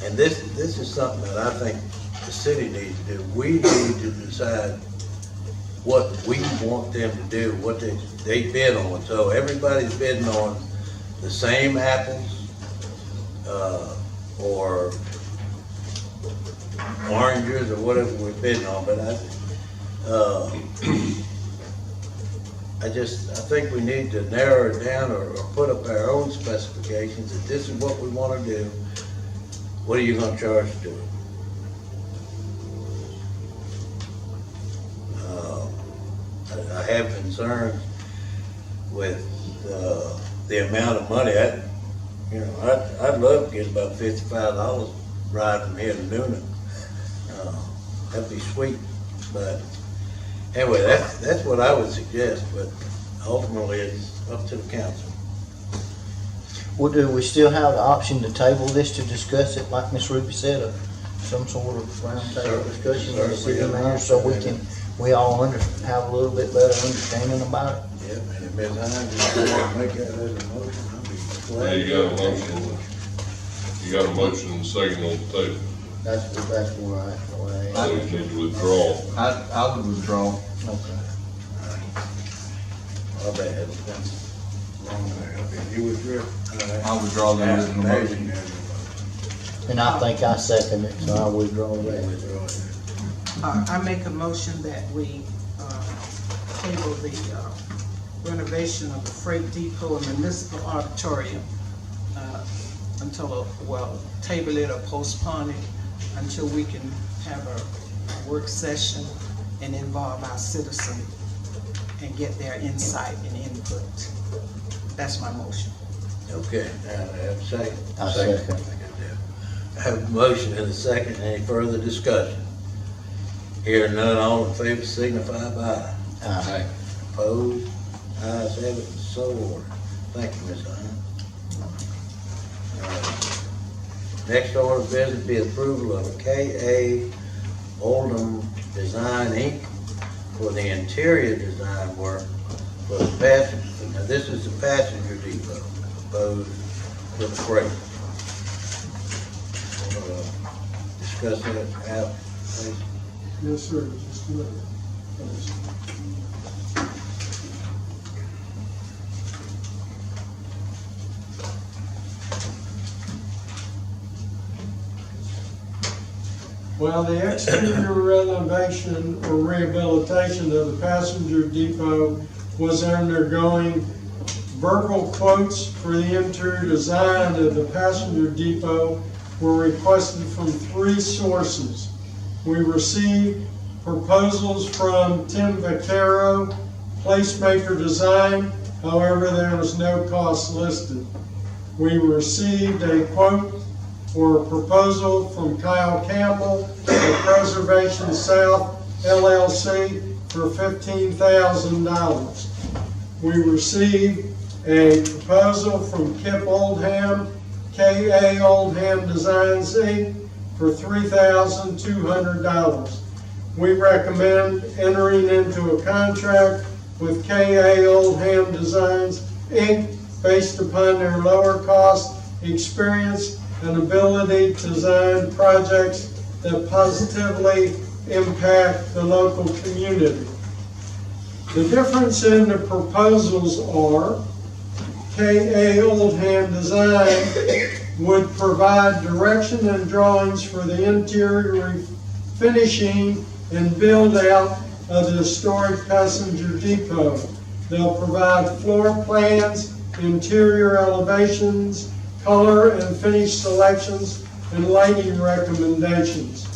and this is something that I think the city needs to do. We need to decide what we want them to do, what they bid on. So everybody's bidding on the same apples, or oranges, or whatever we're bidding on. But I think we need to narrow it down, or put up our own specifications, that this is what we want to do. What are you going to charge to do it? I have concerns with the amount of money. I'd love to get about $55 ride from here to Noonan. That'd be sweet. But anyway, that's what I would suggest. But ultimately, it's up to the council. Well, do we still have the option to table this to discuss it, like Ms. Ruby said, some sort of roundtable discussion with the city manager, so we all have a little bit better understanding about it? Yep, and if Ms. Hines is going to make that as a motion, I'll be glad. Yeah, you got a motion. You got a motion and a second on the table. That's where I. So you need to withdraw. I would withdraw. Okay. My bad. Okay, you withdrew? All right. I'll withdraw the original motion. And I think I second it, so I withdraw that. I make a motion that we table the renovation of the freight depot and municipal auditorium until, table it or postpone it until we can have a work session and involve our citizens and get their insight and input. That's my motion. Okay, now I have a second. I second. I have a motion and a second. Any further discussion? Hearing none, all in favor signify by aye. Opposed? Ayes have it, so ordered. Thank you, Ms. Hines. Next order of business be approval of K.A. Oldham Design, Inc. for the interior design work for the passenger. Now, this is the passenger depot, opposed to the freight. Discuss that out, please. Yes, sir, just a minute. Well, the exterior renovation or rehabilitation of the passenger depot was undergoing. Verbal quotes for the interior design of the passenger depot were requested from 3 sources. We received proposals from Tim Vaccaro, Placemaker Design, however, there was no cost listed. We received a quote or a proposal from Kyle Campbell of Preservation South LLC for $15,000. We received a proposal from Kip Oldham, K.A. Oldham Designs Inc. for $3,200. We recommend entering into a contract with K.A. Oldham Designs Inc. based upon their lower cost, experience, and ability to design projects that positively impact the local community. The difference in the proposals are K.A. Oldham Design would provide direction and drawings for the interior finishing and build out of the historic passenger depot. They'll provide floor plans, interior elevations, color and finish selections, and lighting recommendations.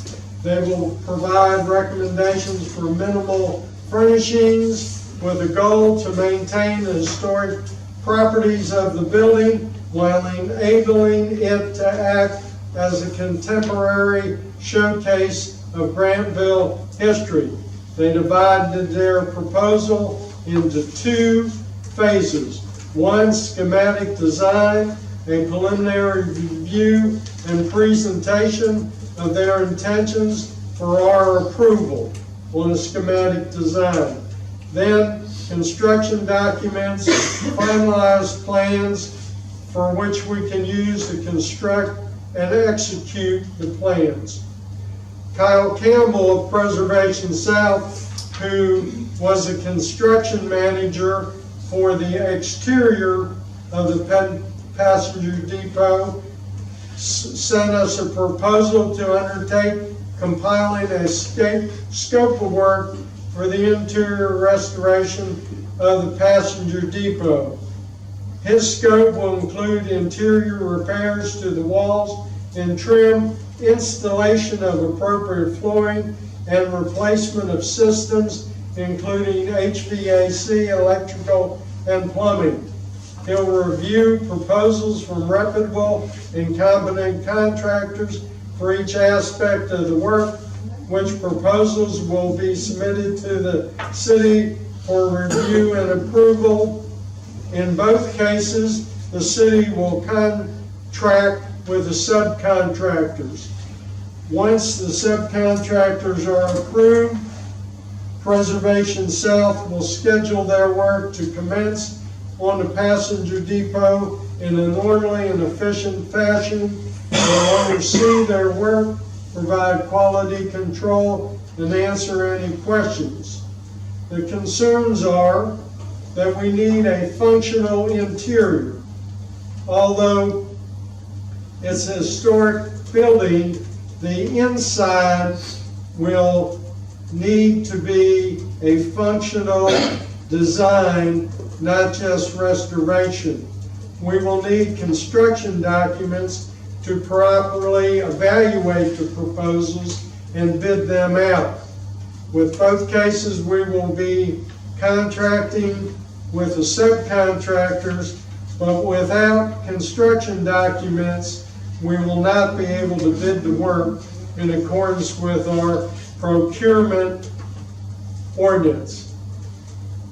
They will provide recommendations for minimal furnishings, with a goal to maintain the historic properties of the building while enabling it to act as a contemporary showcase of Grantville history. They divided their proposal into 2 phases. 1, schematic design, a preliminary review and presentation of their intentions for our approval on a schematic design. Then, construction documents, finalized plans for which we can use to construct and execute the plans. Kyle Campbell of Preservation South, who was a construction manager for the exterior of the passenger depot, sent us a proposal to undertake compiling a scope of work for the interior restoration of the passenger depot. His scope will include interior repairs to the walls and trim, installation of appropriate flooring, and replacement of systems, including HVAC, electrical, and plumbing. He'll review proposals from reputable and competent contractors for each aspect of the work, which proposals will be submitted to the city for review and approval. In both cases, the city will contract with the subcontractors. Once the subcontractors are approved, Preservation South will schedule their work to commence on the passenger depot in an orderly and efficient fashion. They'll oversee their work, provide quality control, and answer any questions. The concerns are that we need a functional interior. Although it's a historic building, the inside will need to be a functional design, not just restoration. We will need construction documents to properly evaluate the proposals and bid them out. With both cases, we will be contracting with the subcontractors, but without construction documents, we will not be able to bid the work in accordance with our procurement ordinance.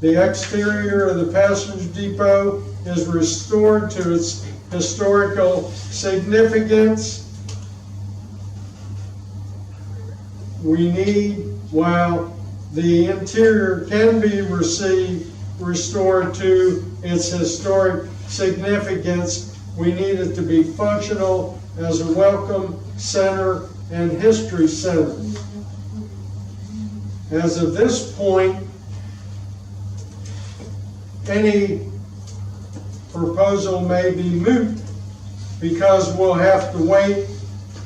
The exterior of the passenger depot is restored to its historical significance. We need, while the interior can be restored to its historic significance, we need it to be functional as a welcome center and history center. As of this point, any proposal may be moot because we'll have to wait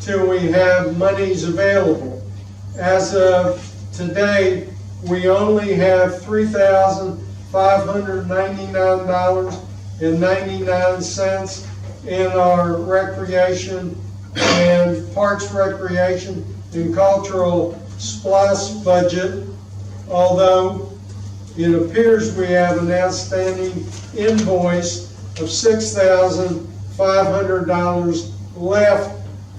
till we have monies available. As of today, we only have $3,599.99 in our recreation and parks, recreation, and cultural SPLOST budget, although it appears we have an outstanding invoice of $6,500 left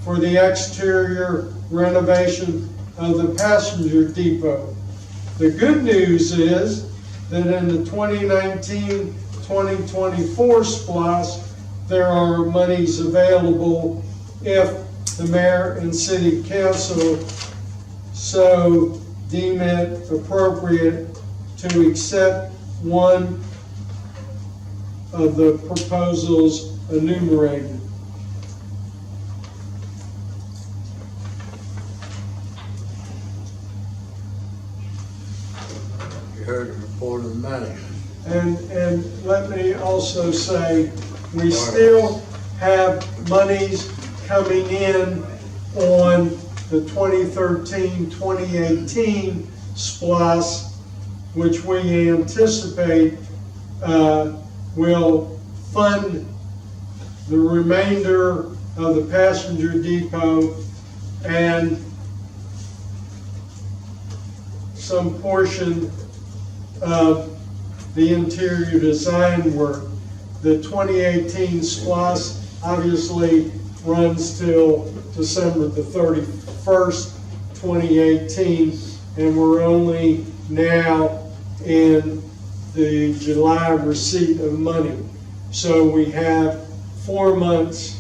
for the exterior renovation of the passenger depot. The good news is that in the 2019-2024 SPLOST, there are monies available if the mayor and city council so deem it appropriate to accept one of the proposals enumerated. You heard the report of the manager. And let me also say, we still have monies coming in on the 2013-2018 SPLOST, which we anticipate will fund the remainder of the passenger depot and some portion of the interior design work. The 2018 SPLOST obviously runs till December the 31st, 2018, and we're only now in the July receipt of money. So we have 4 months,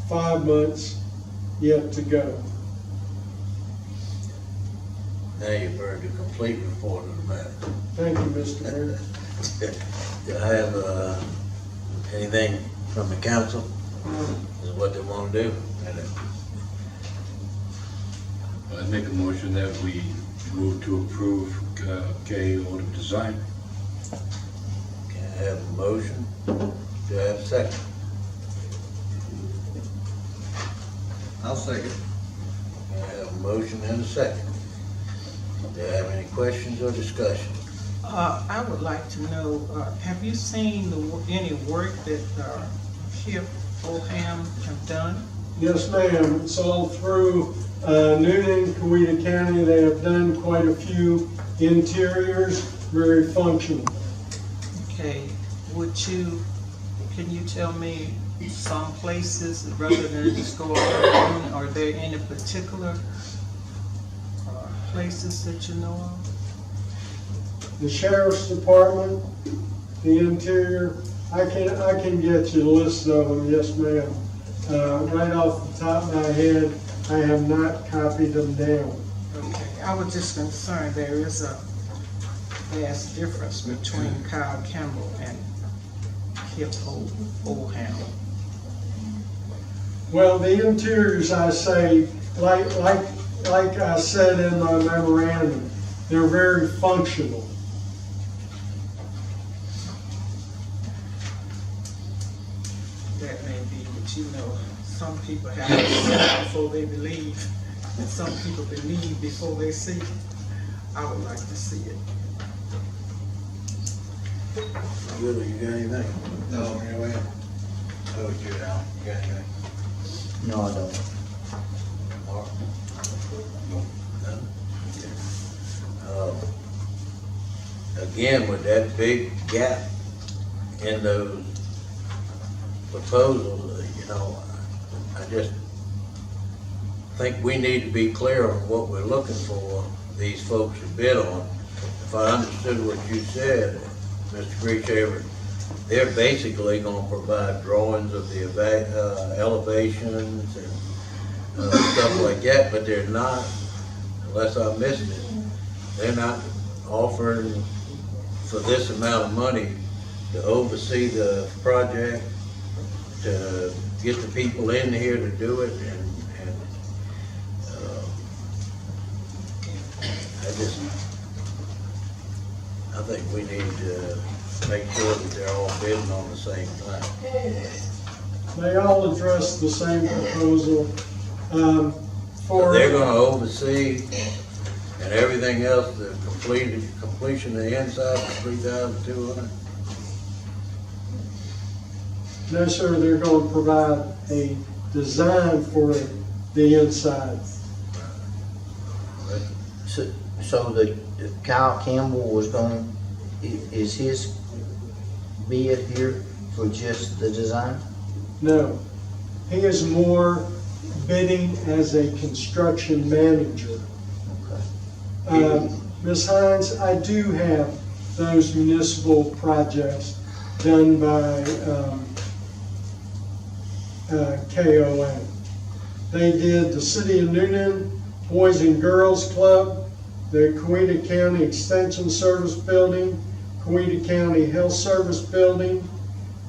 5 months yet to go. Now you've heard the complete report of the matter. Thank you, Mr. Mayor. Do I have, anything from the council? Is what they want to do? I make a motion that we move to approve KO of design. Can I have a motion? Do I have a second? I'll second. Can I have a motion and a second? Do you have any questions or discussion? I would like to know, have you seen any work that Kip Oham have done? Yes, ma'am. It's all through Noonan, Coweta County. They have done quite a few interiors, very functional. Okay, can you tell me some places rather than just go around? Are there any particular places that you know of? The sheriff's department, the interior, I can get you a list of them, yes, ma'am. Right off the top of my head, I have not copied them down. Okay, I was just concerned there is a vast difference between Kyle Campbell and Kip Oham. Well, the interiors, I say, like I said in my memorandum, they're very functional. That may be, but you know, some people have to see before they believe, and some people believe before they see. I would like to see it. Good, you got anything? No. Anyway? Oh, you Al, you got anything? No, I don't. Mark? None? Again, with that big gap in those proposals, I just think we need to be clear on what we're looking for these folks to bid on. If I understood what you said, Mr. Creekshaver, they're basically gonna provide drawings of the elevations and stuff like that, but they're not, unless I missed it, they're not offering for this amount of money to oversee the project, to get the people in here to do it, and I think we need to make sure that they're all bidding on the same thing. They all address the same proposal. So For they're gonna oversee and everything else, the completion of the inside is 3,200. No, sir, they're going to provide a design for the inside. So the Kyle Campbell was going, is his bid here for just the design? No, he is more bidding as a construction manager. Okay. Ms. Hines, I do have those municipal projects done by KOA. They did the City of Noonan Boys and Girls Club, the Coweta County Extension Service Building, Coweta County Health Service Building.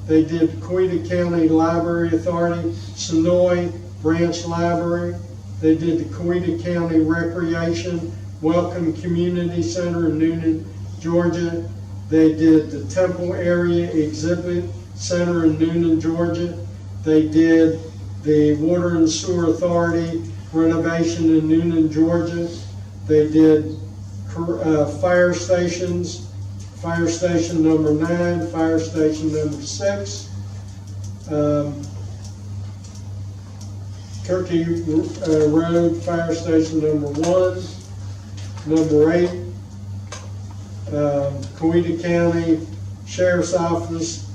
They did Coweta County Library Authority, Sonoy Branch Library. They did the Coweta County Recreation Welcome Community Center in Noonan, Georgia. They did the Temple Area Exhibit Center in Noonan, Georgia. They did the Water and Sewer Authority renovation in Noonan, Georgia. They did fire stations, fire station number 9, fire station number 6. Turkey Road, fire station number 1, number 8, Coweta County Sheriff's Office,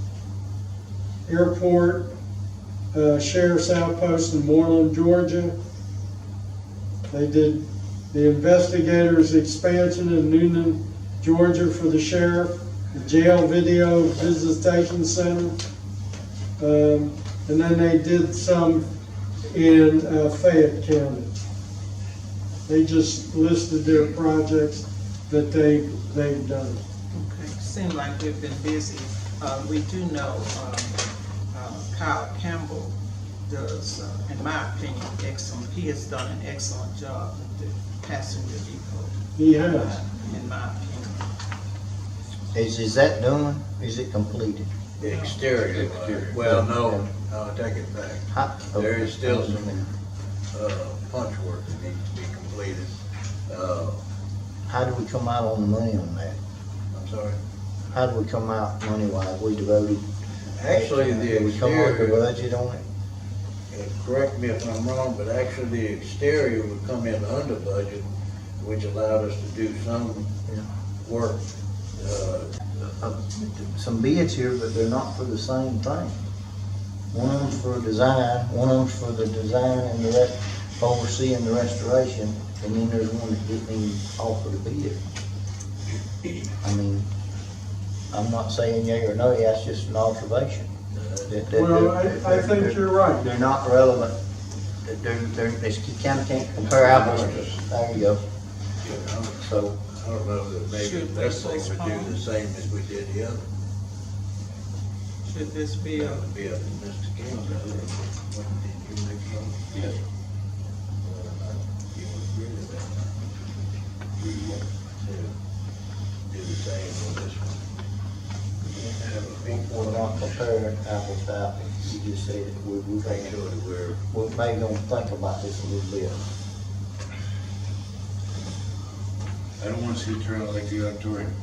Airport, Sheriff's Outpost in Moreland, Georgia. They did the investigators expansion in Noonan, Georgia for the sheriff, the jail video visitation center. And then they did some in Fayette County. They just listed their projects that they've done. Okay, seems like we've been busy. We do know Kyle Campbell does, in my opinion, excellent. He has done an excellent job at the passenger depot. He has. In my opinion. Is that done? Is it completed? The exterior, well, no, I'll take it back. There is still some, punch work that needs to be completed. How do we come out on the money on that? I'm sorry. How do we come out money-wise? We devoted. Actually, the Do we come out the exterior, budget on it? correct me if I'm wrong, but actually the exterior would come in under budget, which allowed us to do some work. Some bids here, but they're not for the same thing. One of them's for design, one of them's for the design and the rest, overseeing the restoration, and then there's one that didn't even offer the bid. I mean, I'm not saying yea or no, that's just an observation. Well, I think you're right. They're not relevant. You kinda can't compare apples. There you go. So, I don't know that maybe Should this we thing would do the same as we did the other. Should this be That would be up to Mr. King. What did you make from? Yes. You would agree with that? To do the same with this one. Have a big we're not comparing apples to apples. You just said we're make sure that we're maybe gonna think about this a little bit. I don't wanna see it turn out like the auditorium.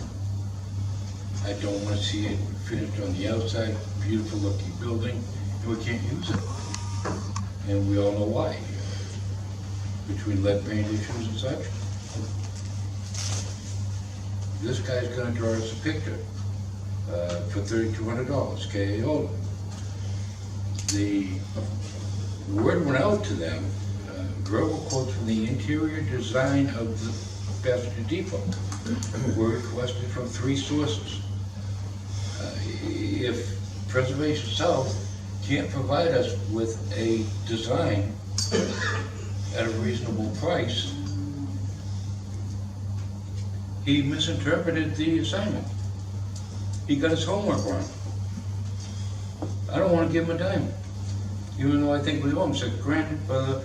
I don't wanna see it finished on the outside, beautiful looking building, and we can't use it. And we all know why, between lead paint issues and such. This guy's gonna draw us a picture, for $3,200, KAO. The word went out to them, verbal quotes from the interior design of the passenger depot were requested from 3 sources. If Preservation South can't provide us with a design at a reasonable price, he misinterpreted the assignment. He got his homework wrong. I don't want to give him a dime, even though I think we owe him $6,000 for the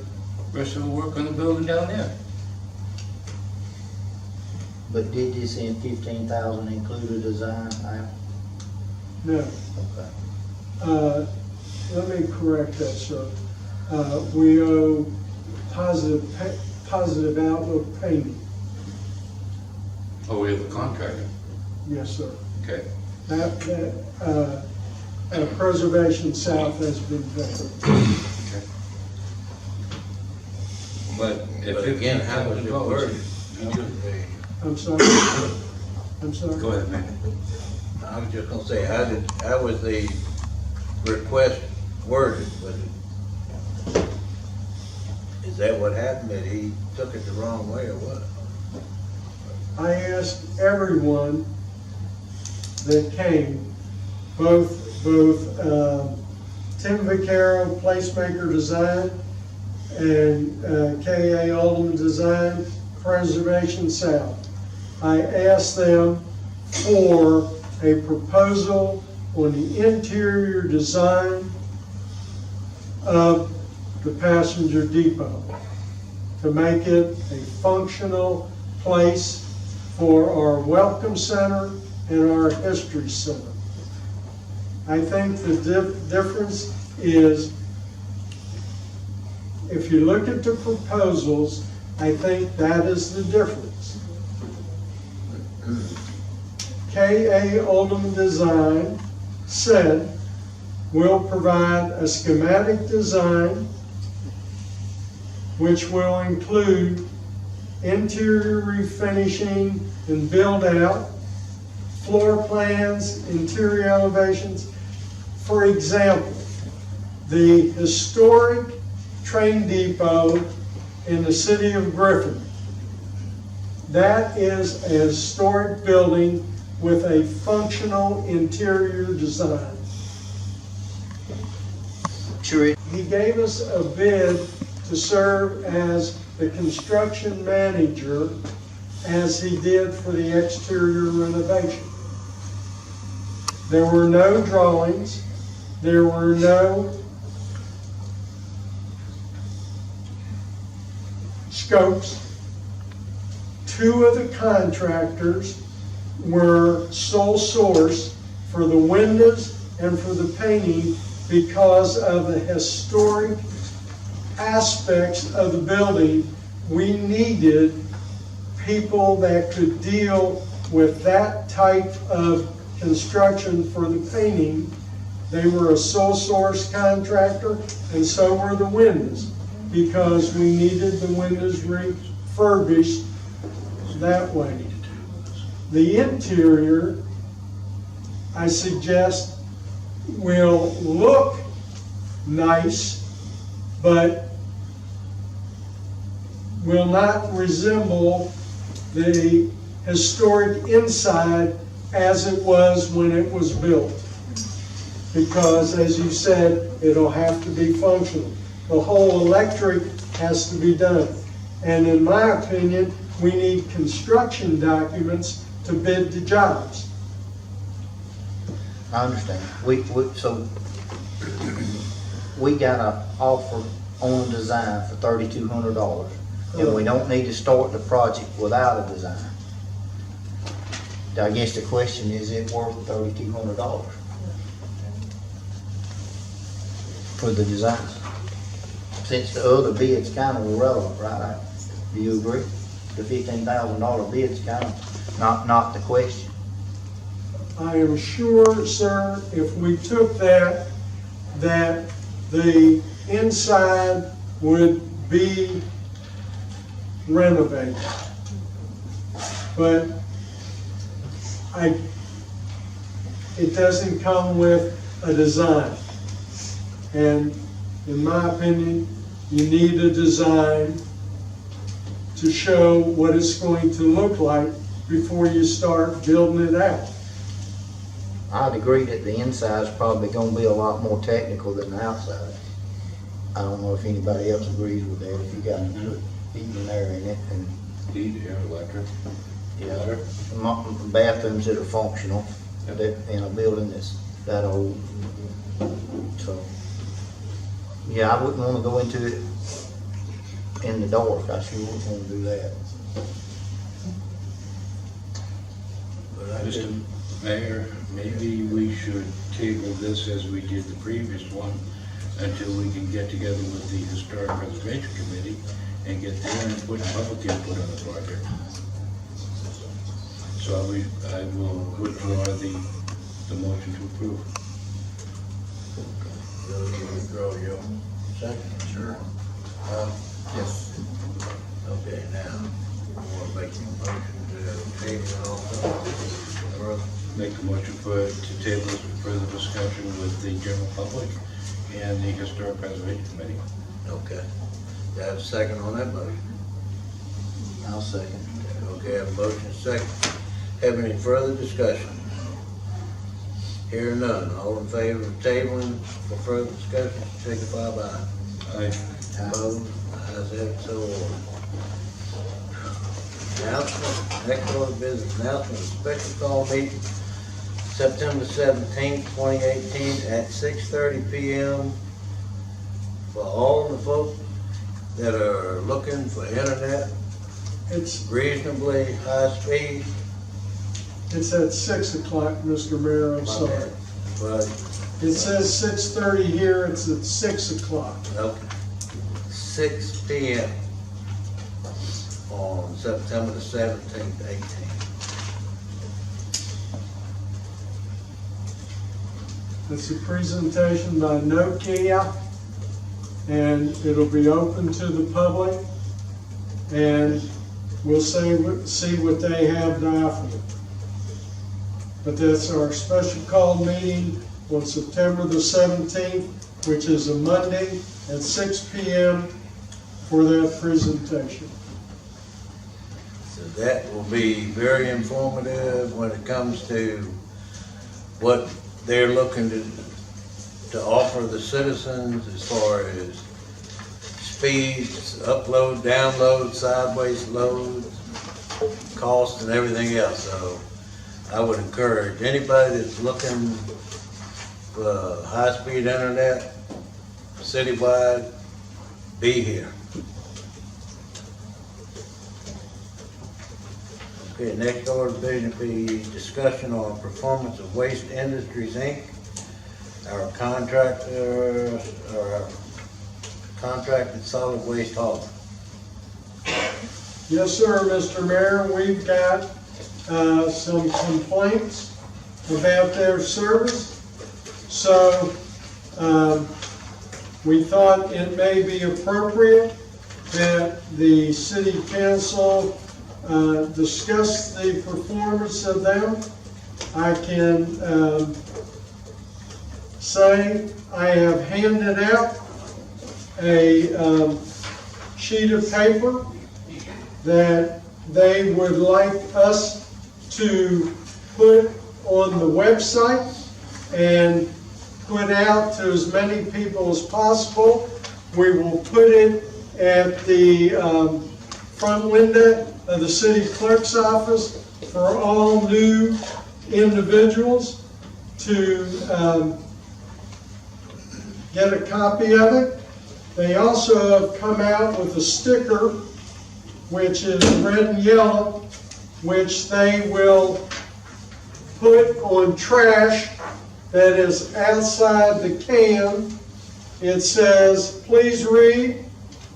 rest of the work on the building down there. But did this in 15,000 include a design? No. Okay. Let me correct that, sir. We owe positive outlook painting. Oh, we have the contractor. Yes, sir. Okay. Preservation South has been paid. But if But again, how was it worded? I'm sorry. I'm sorry. Go ahead, man. I was just gonna say, how was the request worded? Was it, is that what happened, that he took it the wrong way or what? I asked everyone that came, both Tim Vaccaro, Placemaker Design, and K.A. Oldham Design, Preservation South. I asked them for a proposal on the interior design of the passenger depot to make it a functional place for our Welcome Center and our History Center. I think the difference is, if you look at the proposals, I think that is the difference. K.A. Oldham Design said, we'll provide a schematic design which will include interior refinishing and build out floor plans, interior elevations. For example, the historic train depot in the city of Griffin. That is a historic building with a functional interior design. Sure. He gave us a bid to serve as the construction manager as he did for the exterior renovation. There were no drawings, there were no scopes. Two of the contractors were sole source for the windows and for the painting because of the historic aspects of the building. We needed people that could deal with that type of construction for the painting. They were a sole source contractor, and so were the windows, because we needed the windows refurbished that way. The interior, I suggest, will look nice, but will not resemble the historic inside as it was when it was built. Because, as you said, it'll have to be functional. The whole electric has to be done. And in my opinion, we need construction documents to bid the jobs. I understand. So we got an offer on design for $3,200, and we don't need to start the project without a design. I guess the question is it worth $3,200 for the design? Since the other bid's kind of irrelevant, right? Do you agree? The $15,000 bid's kind of not the question. I am sure, sir, if we took that the inside would be renovated. But it doesn't come with a design. And in my opinion, you need a design to show what it's going to look like before you start building it out. I'd agree that the inside's probably gonna be a lot more technical than the outside. I don't know if anybody else agrees with that, if you got heating and air in it, and Heat, air, electric. yeah, bathrooms that are functional, that in a building that's that old. So, yeah, I wouldn't wanna go into it in the dark, I sure wouldn't wanna do that. But I Mr. didn't, Mayor, maybe we should table this as we did the previous one until we can get together with the Historic Preservation Committee and get their input and public input on the project. So I will withdraw the motion to approve. will you withdraw your second? Sure. Yes. Okay, now, we'll make a motion to table it also. Make a motion to table this for further discussion with the general public and the Historic Preservation Committee. Okay. Do I have a second on that motion? I'll second. Okay, I have a motion second. Have any further discussion? Hearing none, all in favor of tabling for further discussion, signify by aye. Aye. Opposed? Ayes have it, so ordered. Announcement, next order of business, announcement of special call meeting, September 17th, 2018 at 6:30 p.m. for all the folks that are looking for internet, It's reasonably high speed. at 6 o'clock, Mr. Mayor, I'm sorry. But, It says 6:30 here, it's at 6 o'clock. okay, 6 p.m. on September the 17th, 18th. It's a presentation by Nokia, and it'll be open to the public, and we'll see what they have to offer. but that's our special call meeting on September the 17th, which is a Monday at 6 p.m. for that presentation. So that will be very informative when it comes to what they're looking to offer the citizens as far as speeds, upload, download, sideways loads, cost and everything else. So I would encourage anybody that's looking for high-speed internet citywide, be here. Okay, next order of business will be discussion on performance of Waste Industries, Inc. Our contractor, or our contracted solid waste hauler. Yes, sir, Mr. Mayor, we've got some complaints about their service. So we thought it may be appropriate that the city council discuss the performance of them. I can say I have handed out a sheet of paper that they would like us to put on the website and put out to as many people as possible. We will put it at the front window of the city clerk's office for all new individuals to get a copy of it. They also have come out with a sticker, which is red and yellow, which they will put on trash that is outside the can. It says, please read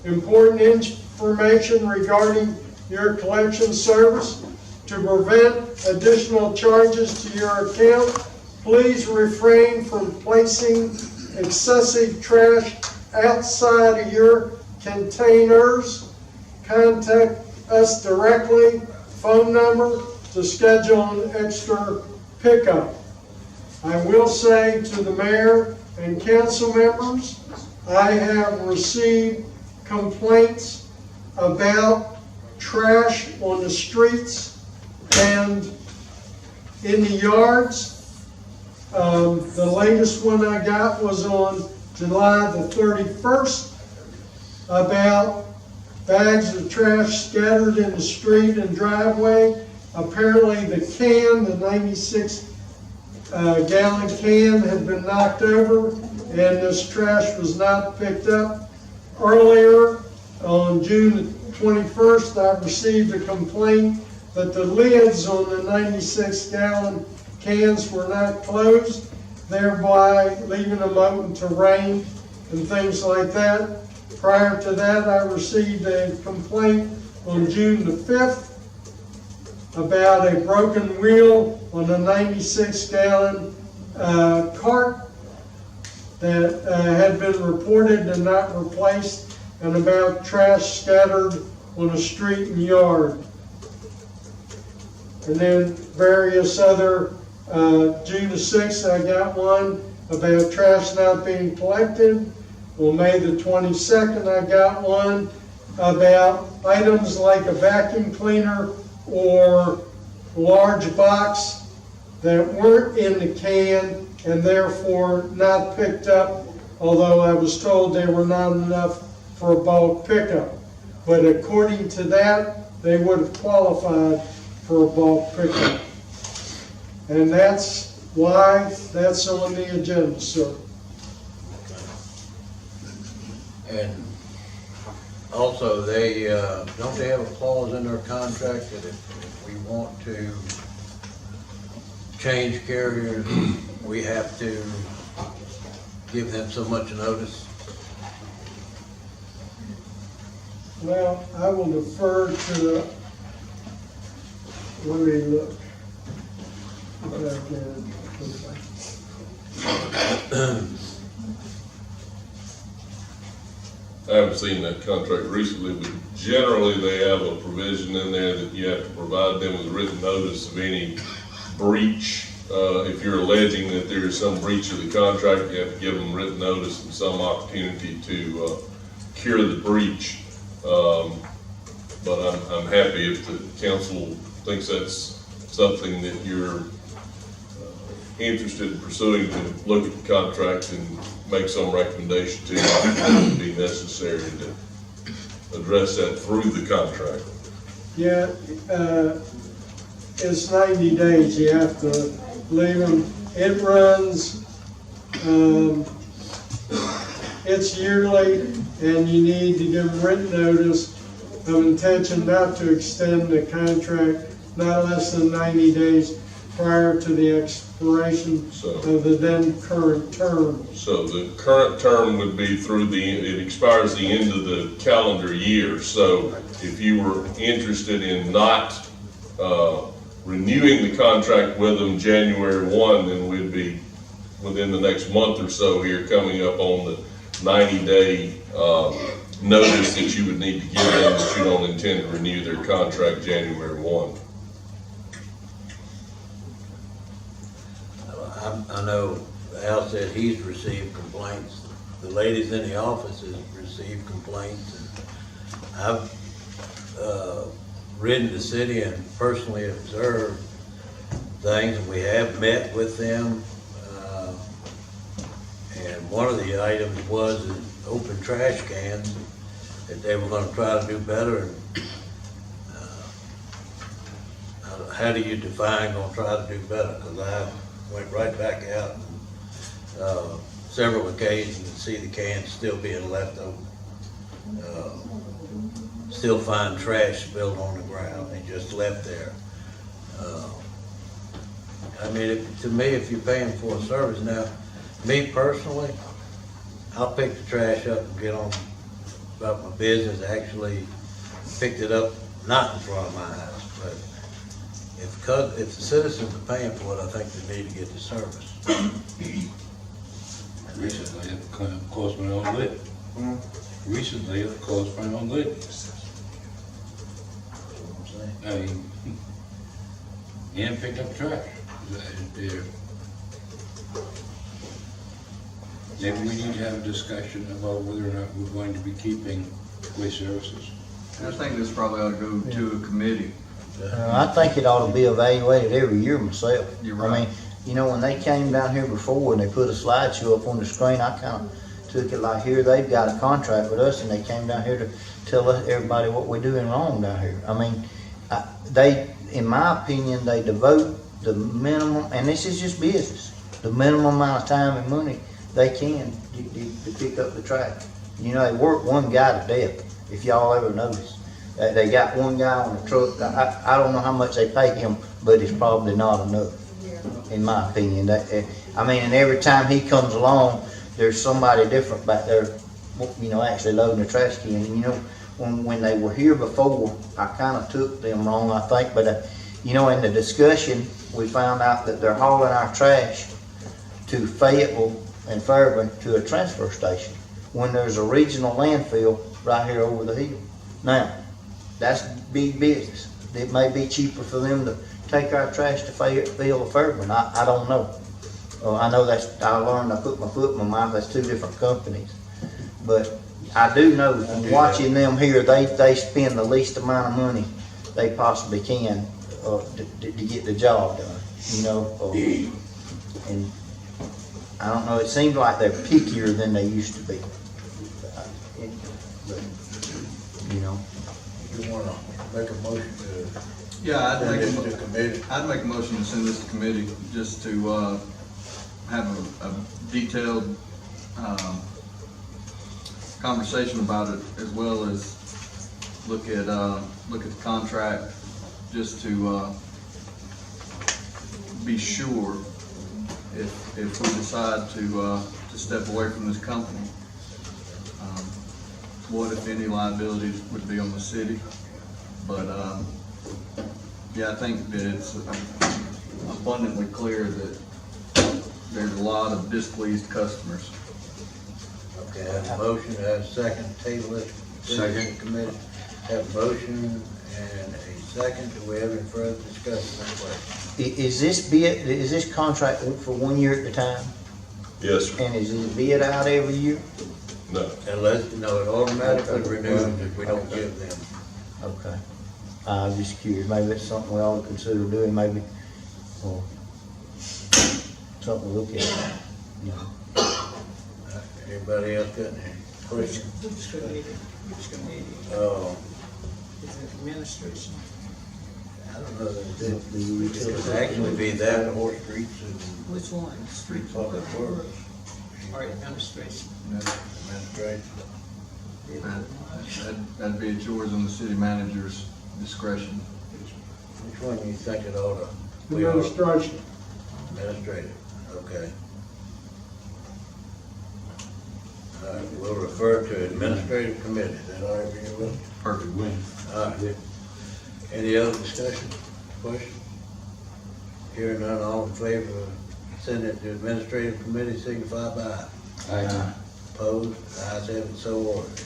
important information regarding your collection service. To prevent additional charges to your account, please refrain from placing excessive trash outside of your containers. Contact us directly, phone number, to schedule an extra pickup. I will say to the mayor and council members, I have received complaints about trash on the streets and in the yards. The latest one I got was on July the 31st about bags of trash scattered in the street and driveway. Apparently the can, the 96 gallon can, had been knocked over and this trash was not picked up. Earlier on June 21st, I received a complaint that the lids on the 96 gallon cans were not closed, thereby leaving them open to rain and things like that. Prior to that, I received a complaint on June the 5th about a broken wheel on a 96 gallon cart that had been reported and not replaced, and about trash scattered on a street and yard. And then various other, June the 6th, I got one about trash not being collected. On May the 22nd, I got one about items like a vacuum cleaner or large box that weren't in the can and therefore not picked up, although I was told they were not enough for a bulk pickup. But according to that, they would have qualified for a bulk pickup. And that's why that's on the agenda, sir. And also, they, don't they have a clause in their contract that if we want to change carriers, we have to give them so much notice? Well, I will defer to the, let me look. I haven't seen that contract recently, but generally they have a provision in there that you have to provide them with written notice of any breach if you're alleging that there is some breach of the contract, you have to give them written notice and some opportunity to cure the breach. But I'm happy if the council thinks that's something that you're interested in pursuing, to look at the contract and make some recommendation to you if it would be necessary to address that through the contract. Yeah, it's 90 days, you have to leave them. It runs, it's yearly, and you need to give them written notice of intention not to extend the contract not less than 90 days prior to the expiration of the then current term. So the current term would be through it expires the end of the calendar year. So if you were interested in not renewing the contract with them January 1, then we'd be within the next month or so here coming up on the 90-day notice that you would need to give them that you don't intend to renew their contract January 1. I know Al said he's received complaints. The ladies in the office has received complaints. And I've ridden the city and personally observed things, and we have met with them. And one of the items was open trash cans, that they were gonna try to do better. And how do you define gonna try to do better? Because I went right back out and several occasions and see the cans still being left open. Still find trash spilled on the ground and just left there. I mean, to me, if you're paying for a service now, me personally, I'll pick the trash up and get on about my business. Actually picked it up, not in front of my house, but if the citizens are paying for it, I think they need to get the service. Recently, it cost my own lid. Recently, it cost my own lid. I mean, and picked up trash. Maybe we need to have a discussion about whether or not we're going to be keeping waste services. I think this probably ought to go to a committee. I think it ought to be evaluated every year myself. You're I right. mean, you know, when they came down here before and they put a slideshow up on the screen, I kind of took it like, here, they've got a contract with us, and they came down here to tell us, everybody, what we're doing wrong down here. I mean, they, in my opinion, they devote the minimum, and this is just business, the minimum amount of time and money they can to pick up the trash. You know, they work one guy to death, if y'all ever notice. They got one guy on the truck. I don't know how much they pay him, but it's probably not enough, in my opinion. I mean, and every time he comes along, there's somebody different back there, you know, actually loading the trash can. And you know, when they were here before, I kind of took them wrong, I think. But you know, in the discussion, we found out that they're hauling our trash to Fayetteville and Fairburn to a transfer station when there's a regional landfill right here over the hill. Now, that's big business. It may be cheaper for them to take our trash to Fayetteville or Fairburn. I don't know. I know I learned, I put my foot in my mouth, that's two different companies. But I do know from watching them here, they spend the least amount of money they possibly can to get the job done, you know. And I don't know, it seems like they're pickier than they used to be. But, you know. You wanna make a motion to Yeah, send this to committee? I'd make a motion to send this to committee, just to have a detailed conversation about it, as well as look at the contract, just to be sure if we decide to step away from this company, what, if any, liabilities would be on the city. But yeah, I think that it's abundantly clear that there's a lot of displeased customers. Okay, I have a motion, I have a second, table it, send it to committee. Have a motion and a second. Do we have any further discussion on the question? Is this contract for 1 year at a time? Yes, sir. And is it bid out every year? No. Unless, no, it automatically renews if we don't give them. Okay. I'm just curious, maybe it's something we ought to consider doing, maybe, or something to look at, you know. Anybody else got any questions? Which committee? Which committee? Is it administration? I don't know that it would actually be that or streets and Which one? Street public works. or administration? Administration. That'd be at yours and the city manager's discretion. Which one do you think it ought to? We ought to- Administration. Administrative, okay. All right, we'll refer to administrative committee, is that all right with you, Will? Perfect. All right. Any other discussion, question? Hearing none, all in favor of sending it to administrative committee, signify by aye. Aye. Opposed, ayes have it, so ordered.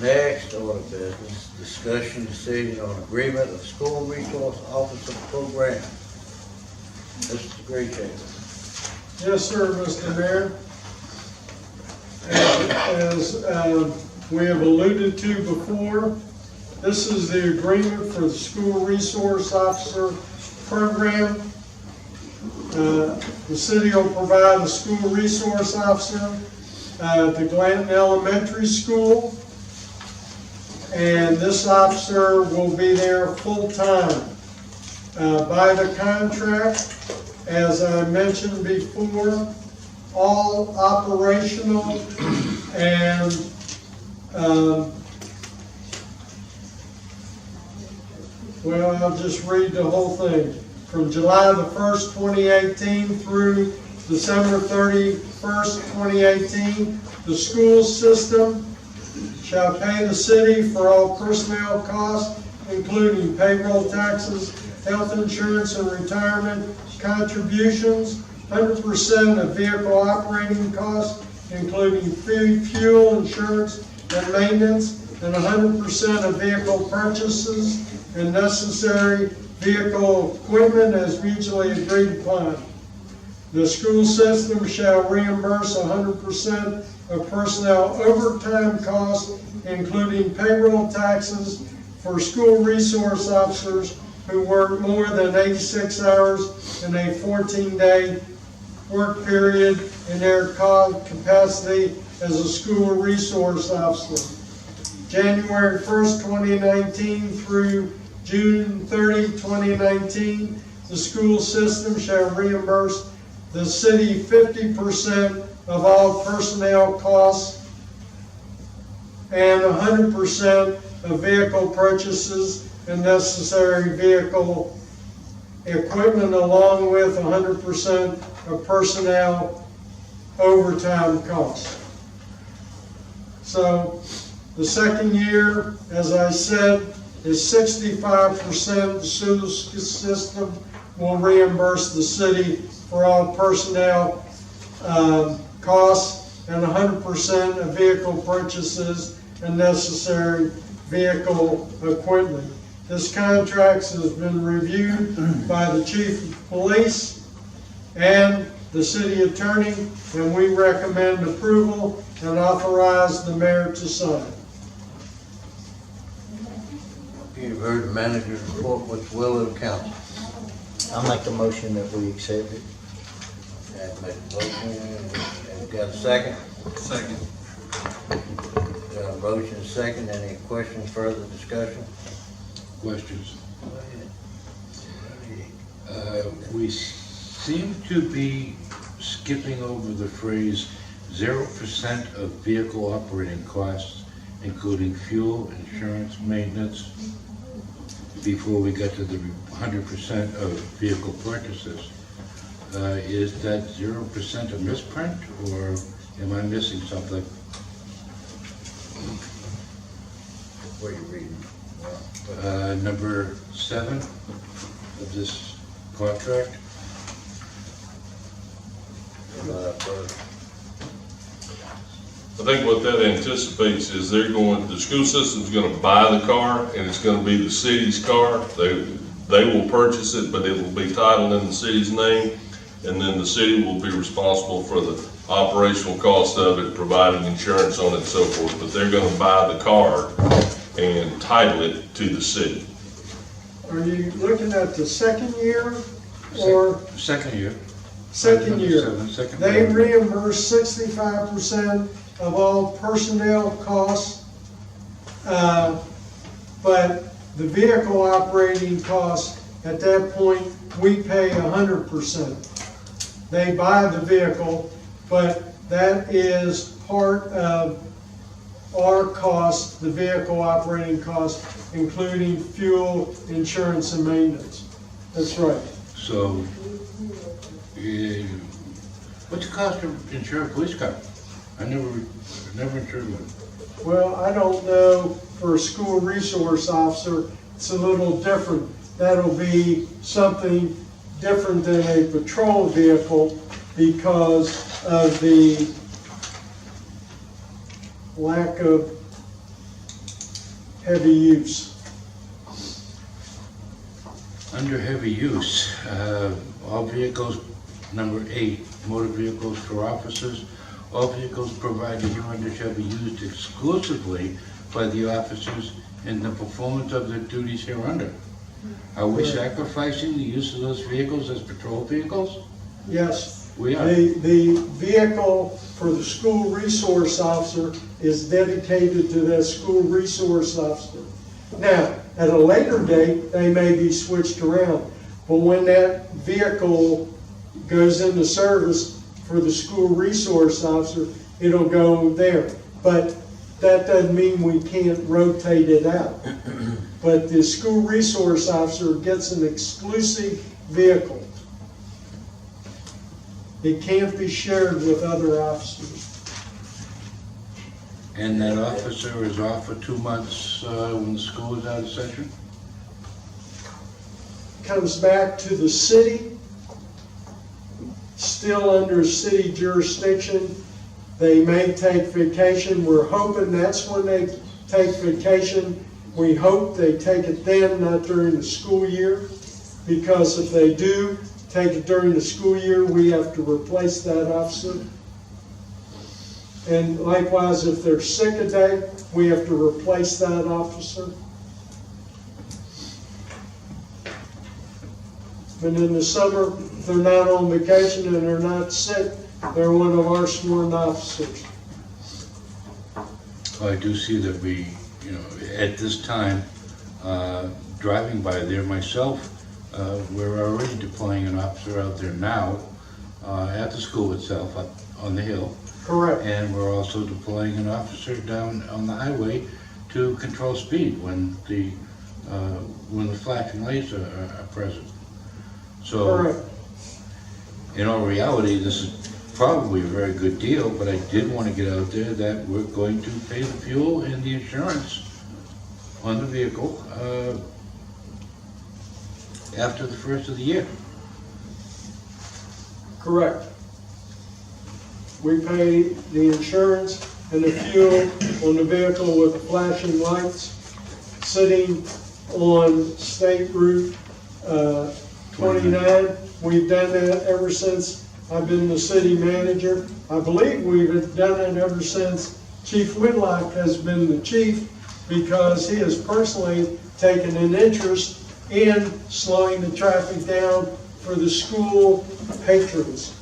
Next order of business, discussion decision on agreement of school resource officer program. Mr. Graychanger. Yes, sir, Mr. Mayor. As we have alluded to before, this is the agreement for the school resource officer program. The city will provide a school resource officer to Grantville Elementary School. And this officer will be there full-time. By the contract, as I mentioned before, all operational and well, I'll just read the whole thing. From July the 1st, 2018 through December 31st, 2018, the school system shall pay the city for all personnel costs, including payroll taxes, health insurance and retirement contributions, 100% of vehicle operating costs, including fuel, insurance, and maintenance, and 100% of vehicle purchases and necessary vehicle equipment as mutually agreed upon. The school system shall reimburse 100% of personnel overtime costs, including payroll taxes for school resource officers who work more than 86 hours in a 14-day work period in their capacity as a school resource officer. January 1st, 2019 through June 30, 2019, the school system shall reimburse the city 50% of all personnel costs and 100% of vehicle purchases and necessary vehicle equipment, along with 100% of personnel overtime costs. So the second year, as I said, is 65%. The school system will reimburse the city for all personnel costs and 100% of vehicle purchases and necessary vehicle equipment. This contract has been reviewed by the chief of police and the city attorney, and we recommend approval and authorize the mayor to sign. You've heard the manager's report. What's the will of the council? I'll make a motion that we accept it. And make a motion, and got a second? Second. Got a motion, second. Any questions, further discussion? Questions? We seem to be skipping over the phrase 0% of vehicle operating costs, including fuel, insurance, maintenance, before we get to the 100% of vehicle purchases. Is that 0% a misprint, or am I missing something? What are you reading? Number 7 of this contract. I think what that anticipates is the school system's gonna buy the car, and it's gonna be the city's car. They will purchase it, but it will be titled in the city's name, and then the city will be responsible for the operational cost of it, providing insurance on it and so forth. But they're gonna buy the car and title it to the city. Are you looking at the second year or Second year. second year? Second They year. reimburse 65% of all personnel costs, but the vehicle operating costs, at that point, we pay 100%. They buy the vehicle, but that is part of our cost, the vehicle operating cost, including fuel, insurance, and maintenance. That's right. So, what's the cost of insuring a police car? I never insured one. Well, I don't know, for a school resource officer, it's a little different. That'll be something different than a patrol vehicle because of the lack of heavy use. Under heavy use, all vehicles, number 8, motor vehicles for officers, all vehicles provided hereunder shall be used exclusively by the officers in the performance of their duties hereunder. Are we sacrificing the use of those vehicles as patrol vehicles? Yes. We are. The vehicle for the school resource officer is dedicated to that school resource officer. Now, at a later date, they may be switched around, but when that vehicle goes into service for the school resource officer, it'll go there. But that doesn't mean we can't rotate it out. But the school resource officer gets an exclusive vehicle. It can't be shared with other officers. And that officer is off for 2 months when the school is out of session? Comes back to the city, still under city jurisdiction. They may take vacation. We're hoping that's when they take vacation. We hope they take it then, not during the school year, because if they do take it during the school year, we have to replace that officer. And likewise, if they're sick a day, we have to replace that officer. But in the summer, if they're not on vacation and they're not sick, they're one of our sworn officers. I do see that we, at this time, driving by there myself, we're already deploying an officer out there now at the school itself, up on the hill. Correct. And we're also deploying an officer down on the highway to control speed when the flashing lights are present. So, Correct. in all reality, this is probably a very good deal, but I did want to get out there that we're going to pay the fuel and the insurance on the vehicle after the first of the year. Correct. We pay the insurance and the fuel on the vehicle with the flashing lights, sitting on State Route 29. We've done that ever since I've been the city manager. I believe we've done it ever since Chief Whitlock has been the chief, because he has personally taken an interest in slowing the traffic down for the school patrons.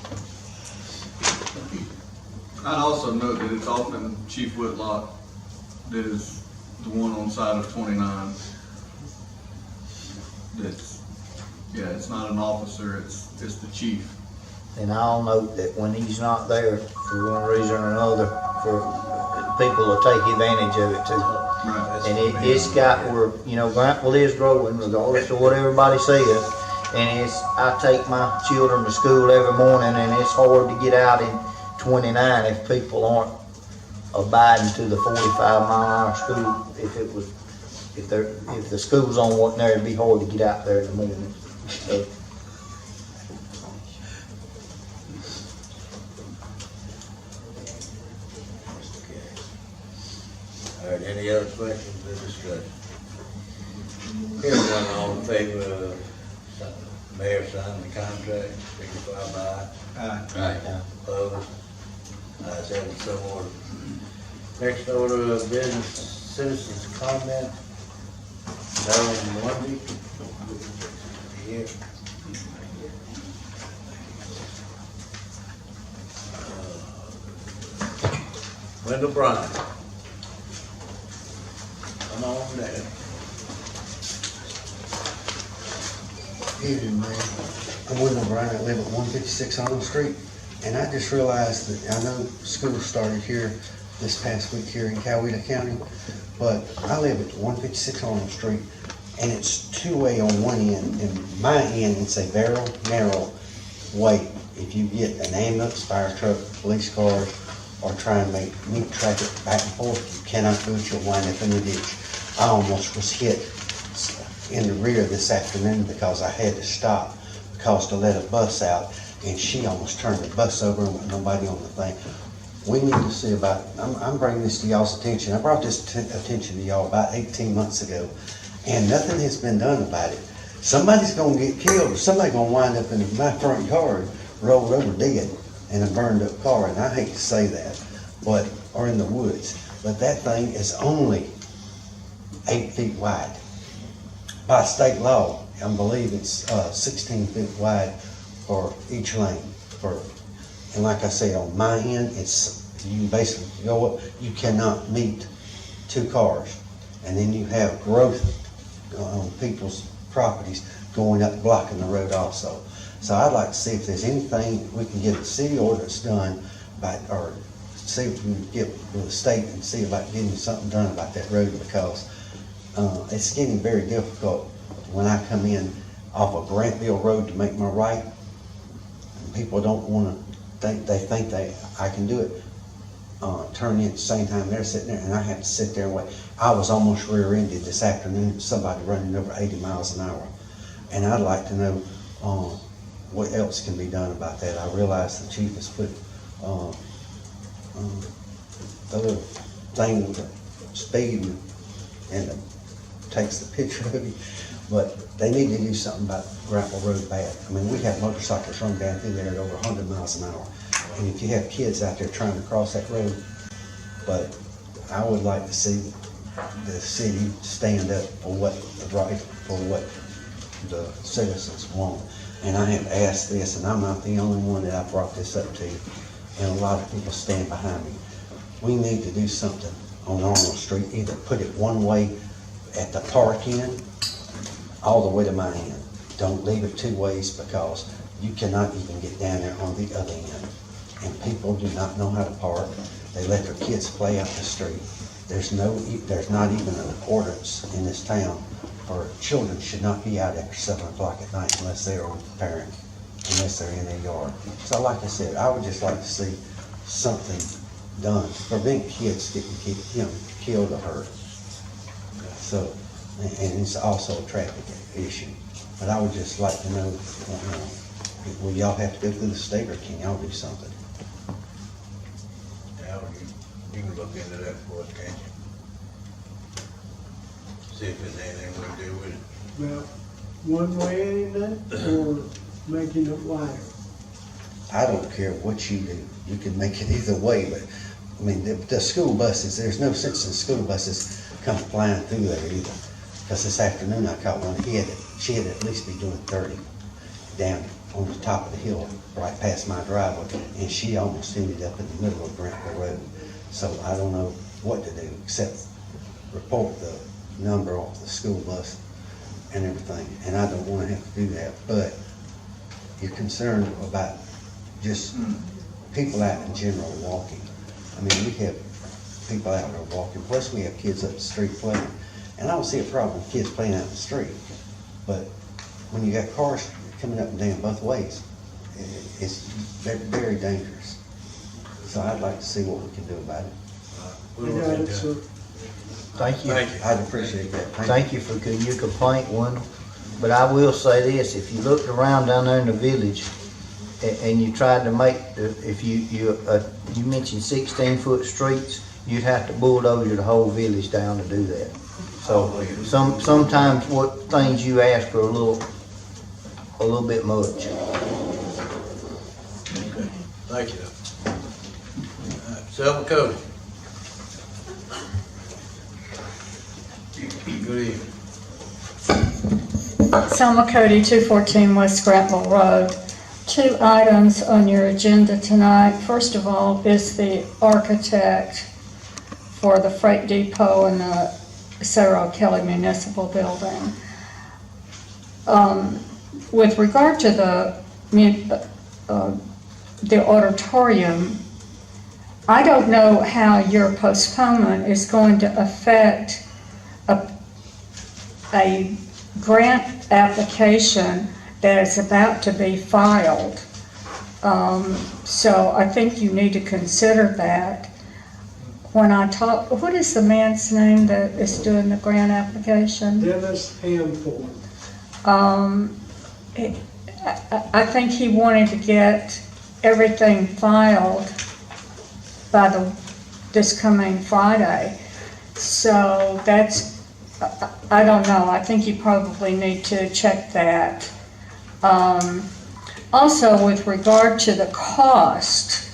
I'd also note that it's often Chief Whitlock that is the one on side of 29. It's not an officer, it's the chief. And I'll note that when he's not there, for one reason or another, for people to take advantage of it too. Right. And it's got where, Grantville is growing, regardless of what everybody says. And I take my children to school every morning, and it's hard to get out in 29 if people aren't abiding to the 45-mile-an-hour school. If the school zone wasn't there, it'd be hard to get out there in the morning. So, Any other questions or discussion? Hearing none, all in favor of mayor signing the contract, signify by aye. Aye. Opposed? Ayes have it, so ordered. Next order of business, citizens' comment. Darren Lundy. Here. Wendell Bryan. Come on down. Evening, man. I'm William Bryan. I live at 156 Arnold Street, and I just realized that I know school started here this past week here in Coweta County, but I live at 156 Arnold Street, and it's two-way on one end, and my end, it's a very narrow way. If you get an ambulance, fire truck, police cars, or try and meet traffic back and forth, you cannot do it, you'll wind up in the ditch. I almost was hit in the rear this afternoon because I had to stop because to let a bus out, and she almost turned the bus over and with nobody on the thing. We need to see about, I'm bringing this to y'all's attention. I brought this attention to y'all about 18 months ago, and nothing has been done about it. Somebody's gonna get killed, or somebody's gonna wind up in my front yard, rolled over dead in a burned up car, and I hate to say that, but, or in the woods, but that thing is only 8 feet wide. By state law, I believe it's 16 feet wide for each lane. And like I said, on my end, you basically go up, you cannot meet two cars. And then you have growth on people's properties going up, blocking the road also. So I'd like to see if there's anything we can get a city ordinance done or see if we can get with the state and see about getting something done about that road, because it's getting very difficult when I come in off of Grantville Road to make my right. And people don't want to think I can do it. Turn in at the same time they're sitting there, and I have to sit there and wait. I was almost rear-ended this afternoon, somebody running over 80 miles an hour. And I'd like to know what else can be done about that. I realize the chief has put the little thing with the speed and takes the picture of you, but they need to do something about Grantville Road bad. I mean, we have motorcycles running down through there at over 100 miles an hour. And if you have kids out there trying to cross that road, but I would like to see the city stand up for what the citizens want. And I have asked this, and I'm not the only one that I've brought this up to, and a lot of people stand behind me. We need to do something on Arnold Street, either put it one way at the park end, all the way to my end. Don't leave it two ways, because you cannot even get down there on the other end. And people do not know how to park. They let their kids play out the street. There's not even an ordinance in this town, or children should not be out after 7 o'clock at night unless they're with a parent, unless they're in their yard. So like I said, I would just like to see something done, prevent kids getting killed or hurt. So, and it's also a traffic issue. But I would just like to know, will y'all have to go through the state, or can y'all do something? Yeah, you can look into that for us, can't you? See if there's anything we can do with it. Well, one way ain't enough, or making it wider? I don't care what you do. You can make it either way, but I mean, the school buses, there's no sense in school buses come flying through there either. Because this afternoon I caught one, she had to at least be doing 30 down on the top of the hill, right past my driveway, and she almost ended up in the middle of Grantville Road. So I don't know what to do except report the number off the school bus and everything, and I don't want to have to do that. But you're concerned about just people out in general walking. I mean, we have people out there walking, plus we have kids up the street playing, and I don't see a problem with kids playing out in the street. But when you got cars coming up and down both ways, it's very dangerous. So I'd like to see what we can do about it. I got it, sir. Thank you. I'd appreciate that. Thank you for your complaint, Wendell. But I will say this, if you looked around down there in the village and you tried to make, if you mentioned 16-foot streets, you'd have to bulldoze the whole village down to do that. So sometimes what things you ask are a little bit much. Okay, thank you. Selma Cody. Good evening. Selma Cody, 214 West Grantville Road. 2 items on your agenda tonight. First of all is the architect for the freight depot and the Sarah Kelly Municipal Building. With regard to the auditorium, I don't know how your postponement is going to affect a grant application that is about to be filed. So I think you need to consider that. When I talk, what is the man's name that is doing the grant application? Dennis Hamthorne. I think he wanted to get everything filed by this coming Friday. So that's, I don't know, I think you probably need to check that. Also, with regard to the cost,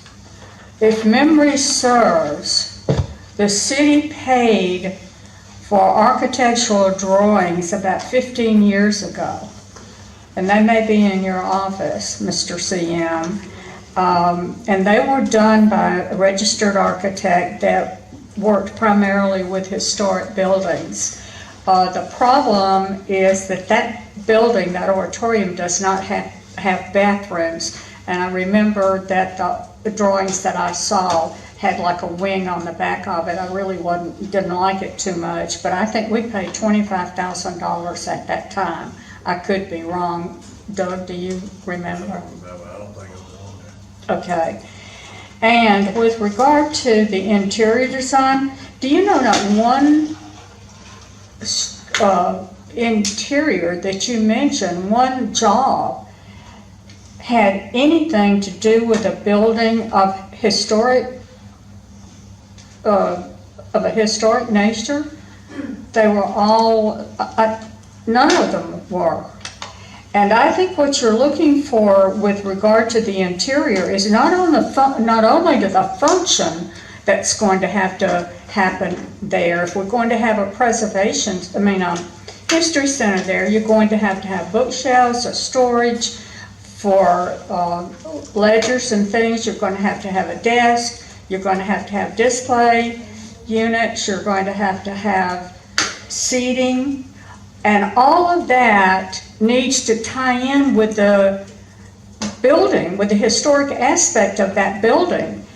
if memory serves, the city paid for architectural drawings about 15 years ago. And they may be in your office, Mr. CM. And they were done by a registered architect that worked primarily with historic buildings. The problem is that building, that auditorium, does not have bathrooms. And I remember that the drawings that I saw had like a wing on the back of it. I really didn't like it too much, but I think we paid $25,000 at that time. I could be wrong. Doug, do you remember? I don't think it was on there. Okay. And with regard to the interior design, do you know not one interior that you mentioned, one job, had anything to do with a building of a historic nature? They were all, none of them were. And I think what you're looking for with regard to the interior is not only to the function that's going to have to happen there. If we're going to have a history center there, you're going to have bookshelves, a storage for ledgers and things. You're going to have a desk. You're going to have display units. You're going to have seating. And all of that needs to tie in with the building, with the historic aspect of that building.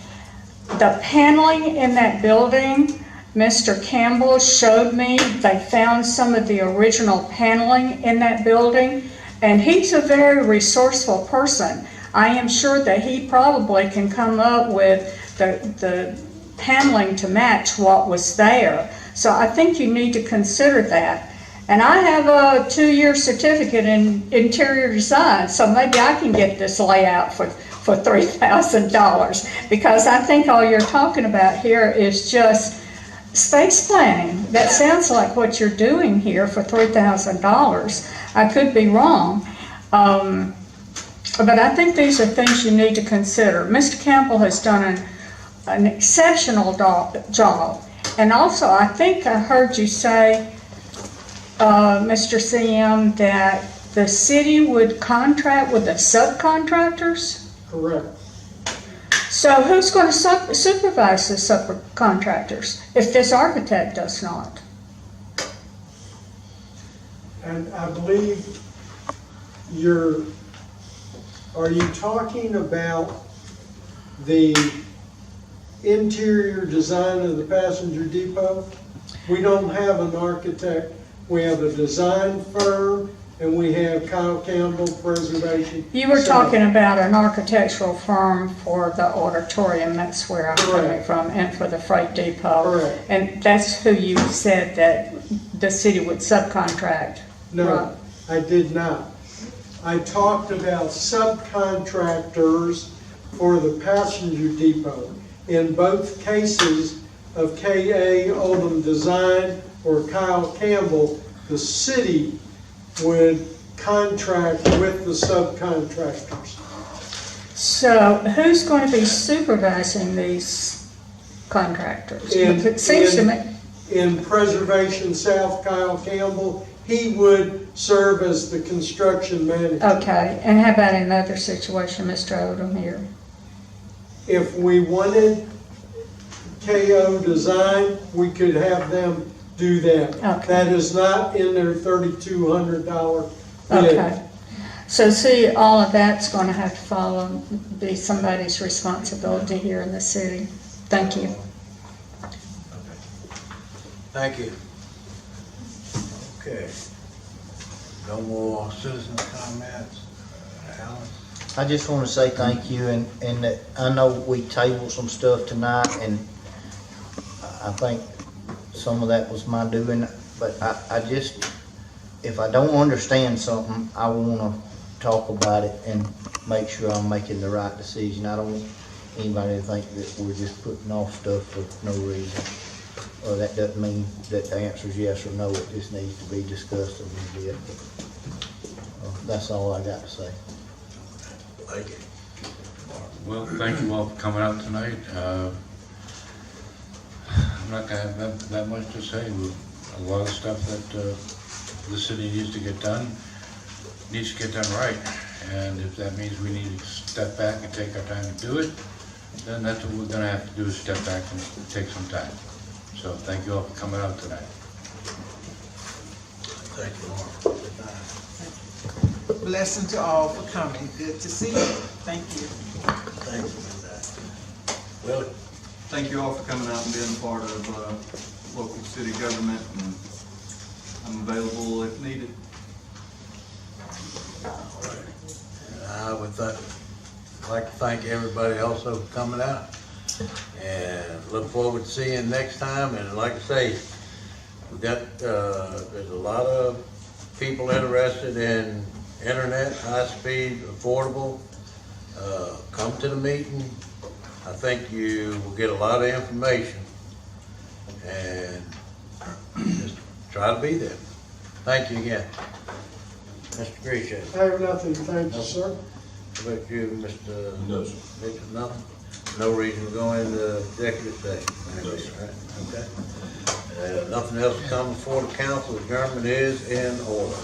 The paneling in that building, Mr. Campbell showed me, they found some of the original paneling in that building, and he's a very resourceful person. I am sure that he probably can come up with the paneling to match what was there. So I think you need to consider that. And I have a 2-year certificate in interior design, so maybe I can get this layout for $3,000, because I think all you're talking about here is just space planning. That sounds like what you're doing here for $3,000. I could be wrong, but I think these are things you need to consider. Mr. Campbell has done an exceptional job, and also I think I heard you say, Mr. CM, that the city would contract with the subcontractors? Correct. So who's going to supervise the subcontractors if this architect does not? And I believe are you talking about the interior design of the passenger depot? We don't have an architect. We have a design firm, and we have Kyle Campbell Preservation. You were talking about an architectural firm for the auditorium, that's where I'm coming from, and for the freight depot. Correct. And that's who you said that the city would subcontract. No, Right. I did not. I talked about subcontractors for the passenger depot. In both cases, of KA Oldham Design or Kyle Campbell, the city would contract with the subcontractors. So who's going to be supervising these contractors? In- It seems to me, In Preservation South, Kyle Campbell, he would serve as the construction manager. okay, and how about another situation, Mr. Odom here? If we wanted KO Design, we could have them do that. Okay. That is not in their $3,200 bid. Okay. So see, all of that's gonna have to follow, be somebody's responsibility here in the city. Thank you. Thank you. Okay. No more citizen comments? Alan? I just want to say thank you, and that I know we tabled some stuff tonight, and I think some of that was my doing, but I just, if I don't understand something, I want to talk about it and make sure I'm making the right decision. I don't want anybody to think that we're just putting off stuff for no reason. Or that doesn't mean that the answer is yes or no, it just needs to be discussed a little bit. That's all I got to say. Thank you. Well, thank you all for coming out tonight. I'm not gonna have that much to say. A lot of stuff that the city needs to get done right. And if that means we need to step back and take our time to do it, then that's what we're gonna have to do, is step back and take some time. So thank you all for coming out tonight. Thank you, Mark. Good night. Blessing to all for coming. Good to see you. Thank you. Thank you. Willie? Thank you all for coming out and being a part of local city government, and I'm available if needed. I would like to thank everybody also for coming out, and look forward to seeing you next time. And like I say, we got, there's a lot of people interested in internet, high speed, affordable. Come to the meeting. I think you will get a lot of information, and just try to be there. Thank you again. Mr. Grecian. I have nothing, thank you, sir. How about you, Mr.? No, sir. Mitchell, nothing? No reason to go into executive session. No, sir. Okay. Nothing else to come before the council. Adjournment is in order.